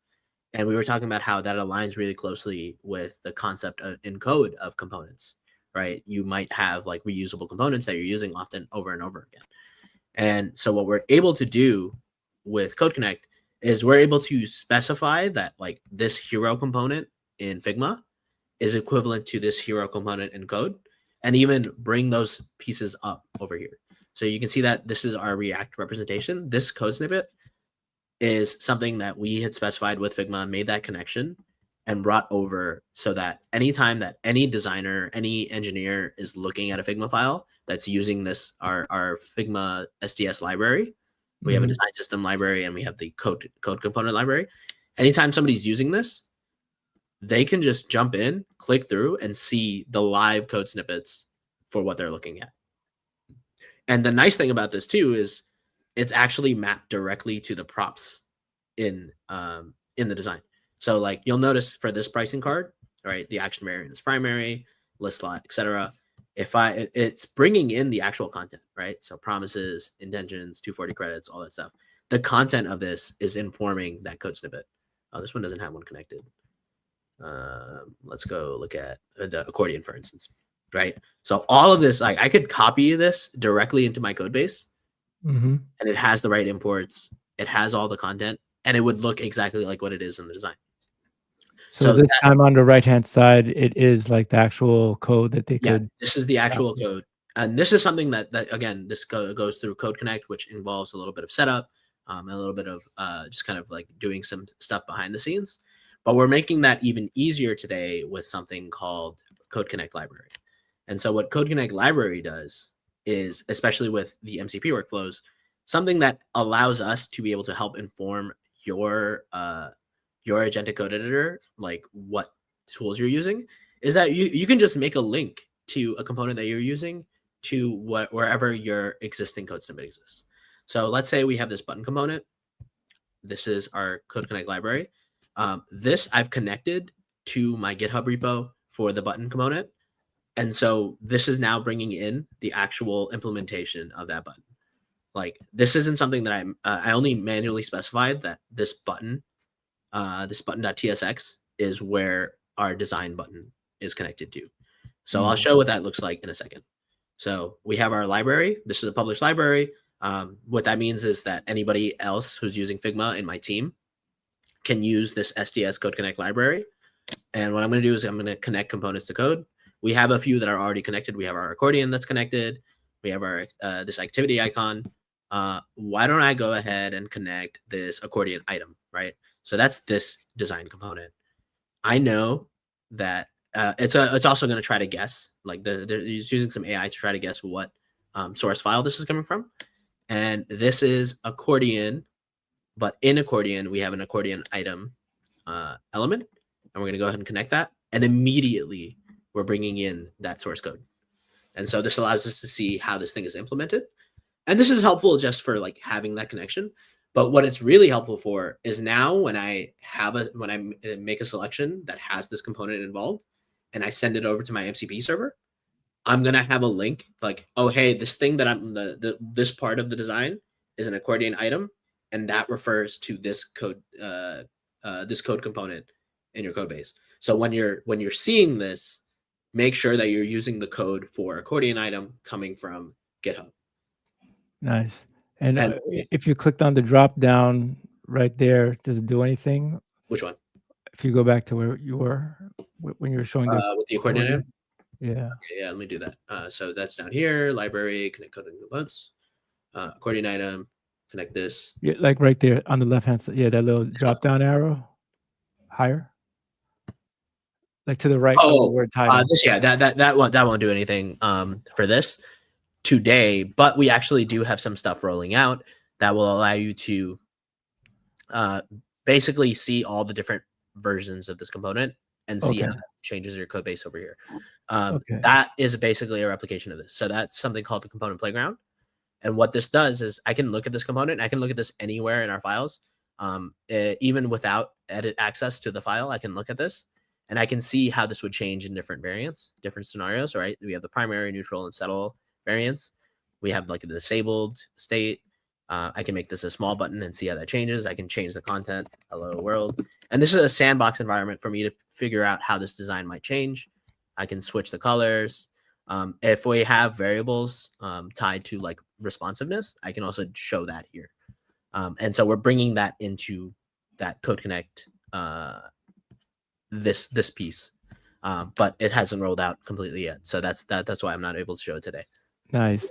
And we were talking about how that aligns really closely with the concept in code of components, right? You might have like reusable components that you're using often over and over again. And so what we're able to do with Code Connect is we're able to specify that like this hero component in Figma is equivalent to this hero component in code, and even bring those pieces up over here. So you can see that this is our React representation. This code snippet is something that we had specified with Figma, made that connection, and brought over so that anytime that any designer, any engineer is looking at a Figma file that's using this, our Figma SDS library, we have a design system library and we have the code component library. Anytime somebody's using this, they can just jump in, click through, and see the live code snippets for what they're looking at. And the nice thing about this too is it's actually mapped directly to the props in the design. So like you'll notice for this pricing card, right, the action variant is primary, list slot, etc. It's bringing in the actual content, right? So promises, intentions, 240 credits, all that stuff. The content of this is informing that code snippet. Oh, this one doesn't have one connected. Let's go look at the accordion, for instance, right? So all of this, like I could copy this directly into my code base, and it has the right imports, it has all the content, and it would look exactly like what it is in the design. So this time on the right-hand side, it is like the actual code that they could. This is the actual code. And this is something that again, this goes through Code Connect, which involves a little bit of setup, and a little bit of just kind of like doing some stuff behind the scenes. But we're making that even easier today with something called Code Connect Library. And so what Code Connect Library does is, especially with the MCP workflows, something that allows us to be able to help inform your agentic code editor, like what tools you're using, is that you can just make a link to a component that you're using to wherever your existing code snippet exists. So let's say we have this button component. This is our Code Connect library. This I've connected to my GitHub repo for the button component. And so this is now bringing in the actual implementation of that button. Like this isn't something that I only manually specified that this button, this button.tsx is where our design button is connected to. So I'll show what that looks like in a second. So we have our library. This is a published library. What that means is that anybody else who's using Figma in my team can use this SDS Code Connect library. And what I'm going to do is I'm going to connect components to code. We have a few that are already connected. We have our accordion that's connected. We have our this activity icon. Why don't I go ahead and connect this accordion item, right? So that's this design component. I know that it's also going to try to guess, like they're using some AI to try to guess what source file this is coming from. And this is accordion, but in accordion, we have an accordion item element, and we're going to go ahead and connect that. And immediately we're bringing in that source code. And so this allows us to see how this thing is implemented. And this is helpful just for like having that connection. But what it's really helpful for is now when I make a selection that has this component involved and I send it over to my MCP server, I'm gonna have a link like, oh hey, this thing that I'm this part of the design is an accordion item, and that refers to this code component in your code base. So when you're seeing this, make sure that you're using the code for accordion item coming from GitHub. Nice. And And if you clicked on the drop down right there, does it do anything? which one? If you go back to where you were when you were showing the With the accordion item? Yeah. Okay, yeah, let me do that. So that's down here, library, connect code and components, accordion item, connect this. Yeah, like right there on the left hand side. Yeah, that little drop down arrow higher. Like to the right of the word title. This that won't do anything for this today, but we actually do have some stuff rolling out that will allow you to basically see all the different versions of this component and see how it changes your code base over here. That is basically a replication of this. So that's something called the component playground. And what this does is I can look at this component. I can look at this anywhere in our files. Even without edit access to the file, I can look at this and I can see how this would change in different variants, different scenarios, right? We have the primary, neutral, and settle variants. We have like the disabled state. I can make this a small button and see how that changes. I can change the content, hello world. And this is a sandbox environment for me to figure out how this design might change. I can switch the colors. If we have variables tied to like responsiveness, I can also show that here. And so we're bringing that into that Code Connect, this piece, but it hasn't rolled out completely yet. So that's why I'm not able to show it today. Nice.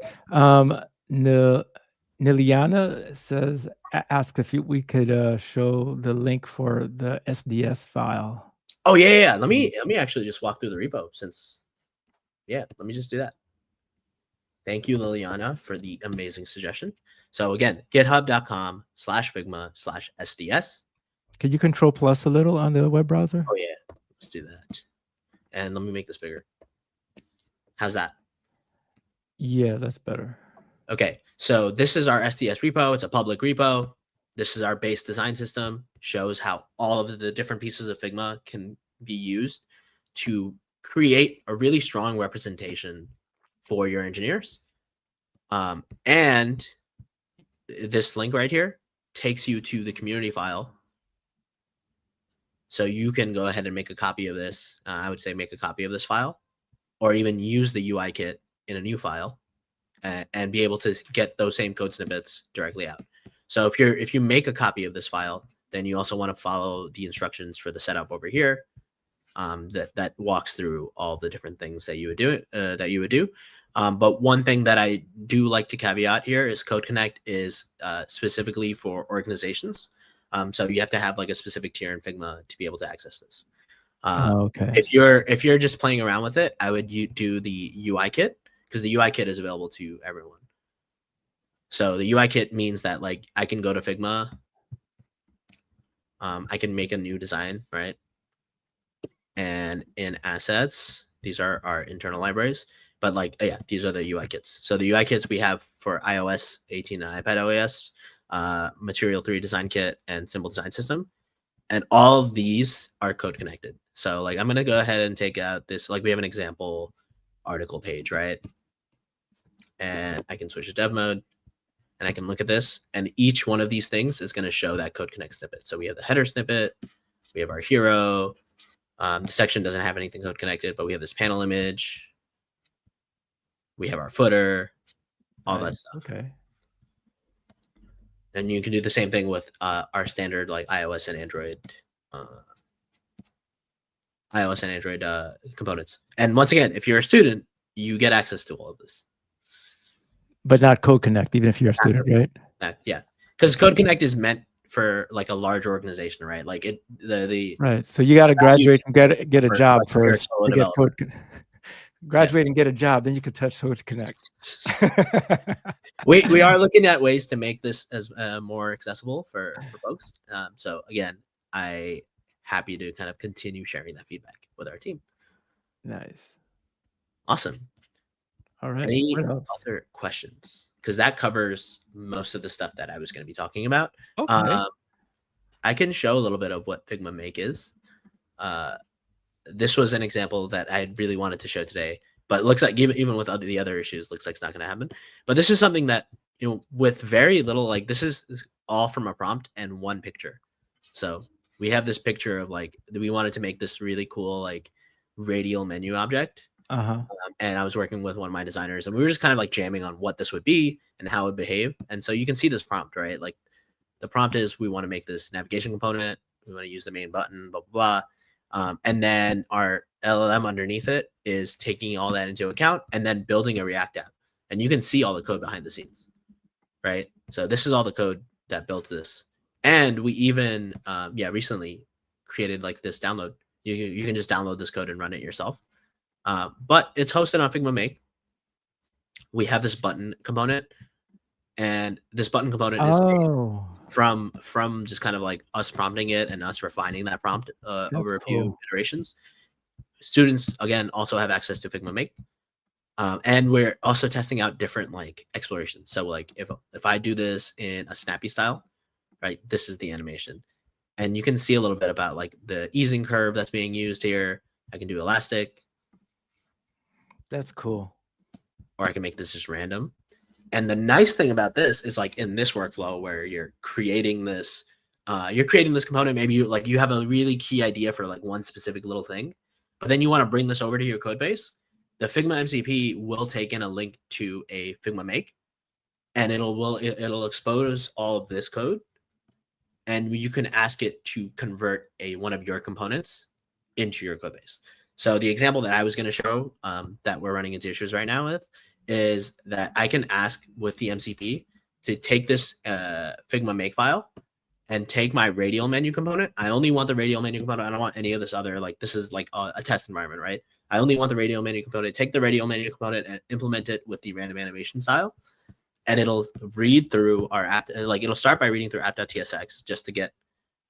Niliana says, ask if we could show the link for the SDS file. Oh yeah. Let me actually just walk through the repo since, let me just do that. Thank you, Liliana, for the amazing suggestion. So again, github.com/figma/SDS. Can you control plus a little on the web browser? Oh yeah, let's do that. And let me make this bigger. How's that? Yeah, that's better. Okay, so this is our SDS repo. It's a public repo. This is our base design system. Shows how all of the different pieces of Figma can be used to create a really strong representation for your engineers. And this link right here takes you to the community file. So you can go ahead and make a copy of this. I would say make a copy of this file, or even use the UI kit in a new file and be able to get those same code snippets directly out. So if you make a copy of this file, then you also want to follow the instructions for the setup over here. That walks through all the different things that you would do. But one thing that I do like to caveat here is Code Connect is specifically for organizations. So you have to have like a specific tier in Figma to be able to access this. If you're just playing around with it, I would do the UI kit, because the UI kit is available to everyone. So the UI kit means that like I can go to Figma, I can make a new design, right? And in assets, these are our internal libraries, but like, these are the UI kits. So the UI kits we have for iOS 18 and iPad OS, Material 3 design kit, and Simple design system. And all of these are code connected. So like, I'm going to go ahead and take out this, like we have an example article page, right? And I can switch to dev mode and I can look at this, and each one of these things is going to show that Code Connect snippet. So we have the header snippet, we have our hero. The section doesn't have anything code connected, but we have this panel image. We have our footer, all that stuff. Okay. And you can do the same thing with our standard like iOS and Android components. And once again, if you're a student, you get access to all of this. But not Code Connect, even if you're a student, right? Yeah, because Code Connect is meant for like a large organization, right? Like right. So you got to graduate and get a job first to get Code. Graduate and get a job, then you can touch Code Connect. we are looking at ways to make this as more accessible for folks. So again, I happy to kind of continue sharing that feedback with our team. Nice. Awesome. All right. Any other questions? Because that covers most of the stuff that I was going to be talking about. Okay. I can show a little bit of what Figma Make is. This was an example that I really wanted to show today. But it looks like even with the other issues, looks like it's not going to happen. But this is something that, with very little, like this is all from a prompt and one picture. So we have this picture of like, we wanted to make this really cool like radial menu object. And I was working with one of my designers, and we were just kind of like jamming on what this would be and how it would behave. And so you can see this prompt, right? Like the prompt is, we want to make this navigation component. We want to use the main button, blah, blah, blah. And then our LLM underneath it is taking all that into account and then building a React app. And you can see all the code behind the scenes, right? So this is all the code that built this. And we even, recently created like this download. You can just download this code and run it yourself. But it's hosted on Figma Make. We have this button component, and this button component is made from just kind of like us prompting it and us refining that prompt over a few iterations. Students, again, also have access to Figma Make. And we're also testing out different like explorations. So like if I do this in a snappy style, right, this is the animation. And you can see a little bit about like the easing curve that's being used here. I can do elastic. That's cool. Or I can make this just random. And the nice thing about this is like in this workflow where you're creating this component, maybe you have a really key idea for like one specific little thing, but then you want to bring this over to your code base. The Figma MCP will take in a link to a Figma Make, and it'll expose all of this code, and you can ask it to convert one of your components into your code base. So the example that I was going to show that we're running into issues right now with is that I can ask with the MCP to take this Figma Make file and take my radial menu component. I only want the radial menu component. I don't want any of this other, like this is like a test environment, right? I only want the radial menu component. Take the radial menu component and implement it with the random animation style. And it'll read through our app. Like it'll start by reading through app.tsx just to get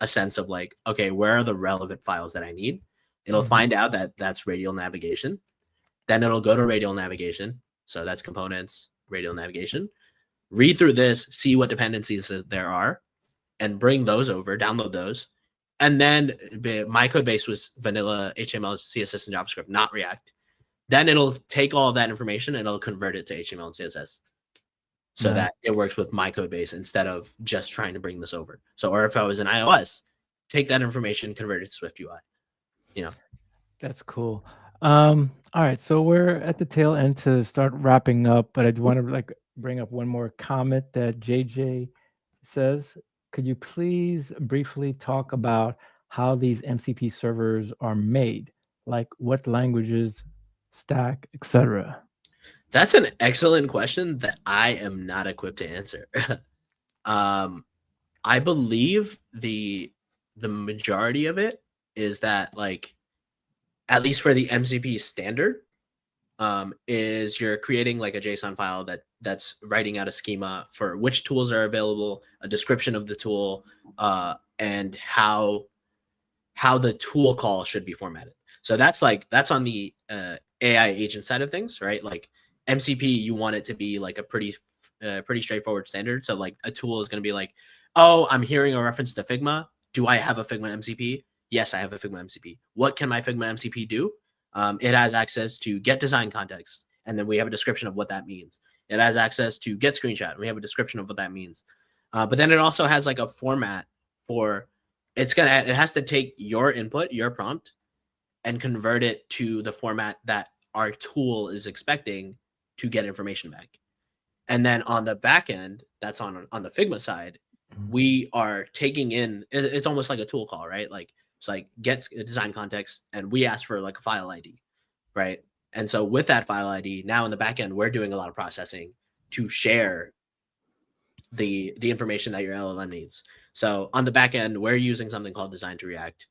a sense of like, okay, where are the relevant files that I need? It'll find out that that's radial navigation. Then it'll go to radial navigation. So that's components, radial navigation. Read through this, see what dependencies there are, and bring those over, download those. And then my code base was vanilla HTML, CSS, and JavaScript, not React. Then it'll take all of that information and it'll convert it to HTML and CSS so that it works with my code base instead of just trying to bring this over. So, or if I was in iOS, take that information, convert it to Swift UI. That's cool. All right, so we're at the tail end to start wrapping up, but I do want to like bring up one more comment that JJ says. Could you please briefly talk about how these MCP servers are made, like what languages, stack, etc.? That's an excellent question that I am not equipped to answer. I believe the majority of it is that like, at least for the MCP standard, is you're creating like a JSON file that's writing out a schema for which tools are available, a description of the tool, and how the tool call should be formatted. So that's on the AI agent side of things, right? Like MCP, you want it to be like a pretty straightforward standard. So like a tool is going to be like, oh, I'm hearing a reference to Figma. Do I have a Figma MCP? Yes, I have a Figma MCP. What can my Figma MCP do? It has access to get design context, and then we have a description of what that means. It has access to get screenshot, and we have a description of what that means. But then it also has like a format for it has to take your input, your prompt, and convert it to the format that our tool is expecting to get information back. And then on the back end, that's on the Figma side, we are taking in, it's almost like a tool call, right? Like it's like get design context, and we ask for like a file ID, right? And so with that file ID, now in the back end, we're doing a lot of processing to share the information that your LLM needs. So on the back end, we're using something called Design to React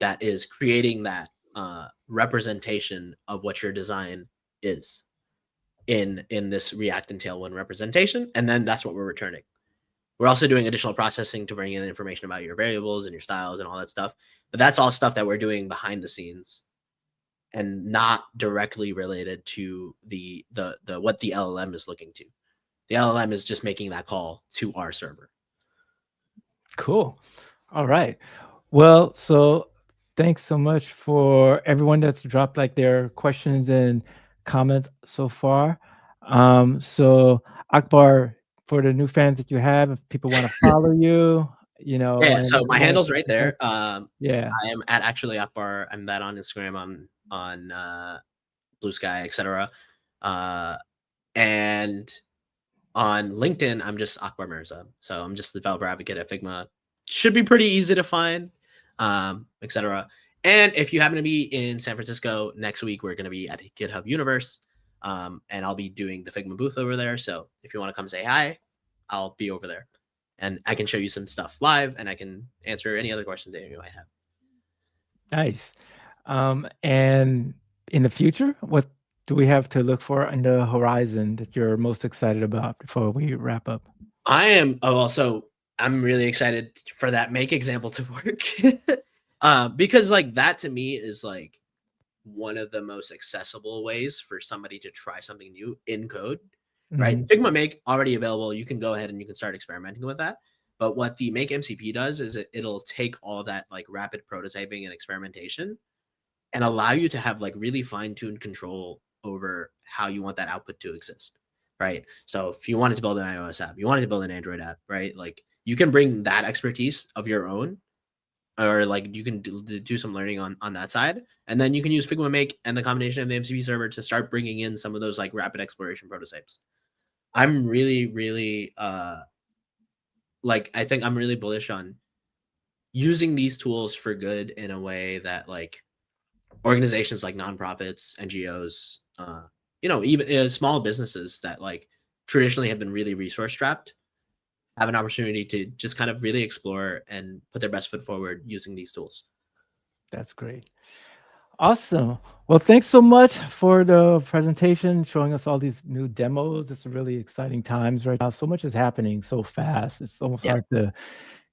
that is creating that representation of what your design is in this React and Tailwind representation, and then that's what we're returning. We're also doing additional processing to bring in information about your variables and your styles and all that stuff. But that's all stuff that we're doing behind the scenes and not directly related to the what the LLM is looking to. The LLM is just making that call to our server. Cool. All right. Well, so thanks so much for everyone that's dropped like their questions and comments so far. So Akbar, for the new fans that you have, if people want to follow you, Yeah, and so if they my want to handle's keep right in touch, there. yeah, I am at actually Akbar. I'm that on Instagram, on Blue Sky, etc. Uh, and on LinkedIn, I'm just Akbar Mirza. So I'm just the developer advocate at Figma. Should be pretty easy to find, etc. And if you happen to be in San Francisco next week, we're going to be at GitHub Universe, and I'll be doing the Figma booth over there. So if you want to come say hi, I'll be over there, and I can show you some stuff live, and I can answer any other questions that you might have. nice. And in the future, what do we have to look for in the horizon that you're most excited about before we wrap up? I am also I'm really excited for that make example to work. Because like that to me is like one of the most accessible ways for somebody to try something new in code, right? Mhm. Figma Make already available. You can go ahead and you can start experimenting with that. But what the Make MCP does is it'll take all that like rapid prototyping and experimentation and allow you to have like really fine-tuned control over how you want that output to exist, right? So if you wanted to build an iOS app, you wanted to build an Android app, right? Like you can bring that expertise of your own, or like you can do some learning on that side, and then you can use Figma Make and the combination of the MCP server to start bringing in some of those like rapid exploration prototypes. I'm really, really like I think I'm really bullish on using these tools for good in a way that like organizations like nonprofits, NGOs, even small businesses that like traditionally have been really resource strapped have an opportunity to just kind of really explore and put their best foot forward using these tools. That's great. Awesome. Well, thanks so much for the presentation, showing us all these new demos. It's really exciting times right now. So much is happening so fast. It's almost Yeah. hard to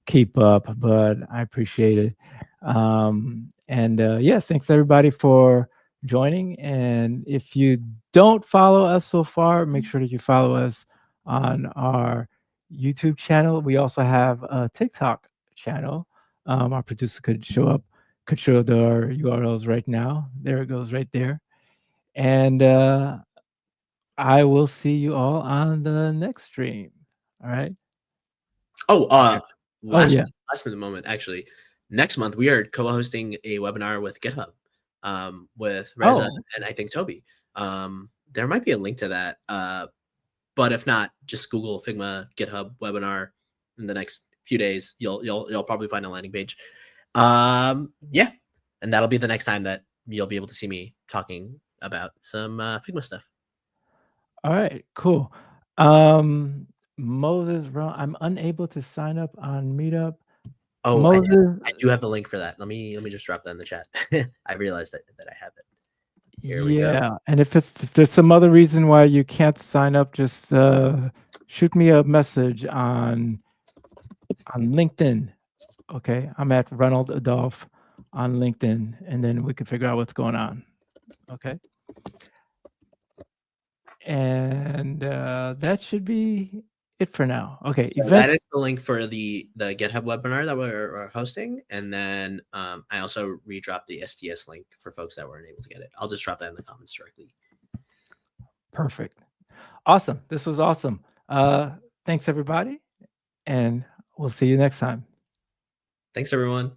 keep up, but I appreciate it. And yes, thanks everybody for joining. And if you don't follow us so far, make sure that you follow us on our YouTube channel. We also have a TikTok channel. Our producer could show the URLs right now. There it goes right there. And I will see you all on the next stream. All right. Oh, Okay. Oh yeah. last for the moment, actually, next month we are co-hosting a webinar with GitHub, with Reza Oh, and I think Toby. There might be a link to that, but if not, just Google Figma GitHub webinar in the next few days. You'll probably find a landing page. Yeah, and that'll be the next time that you'll be able to see me talking about some Figma stuff. all right, cool. Um, Moses, I'm unable to sign up on Meetup. Oh, Moses, I do have the link for that. Let me just drop that in the chat. I realized that I have it. Here we go. yeah, and if there's some other reason why you can't sign up, just shoot me a message on LinkedIn. Okay, I'm at Reynald Adolphe on LinkedIn, and then we can figure out what's going on. Okay, and that should be it for now. Okay, So event. that is the link for the GitHub webinar that we're hosting, and then I also redropped the STS link for folks that weren't able to get it. I'll just drop that in the comments directly. Perfect. Awesome. This was awesome. Thanks everybody, and we'll see you next time. Thanks, everyone.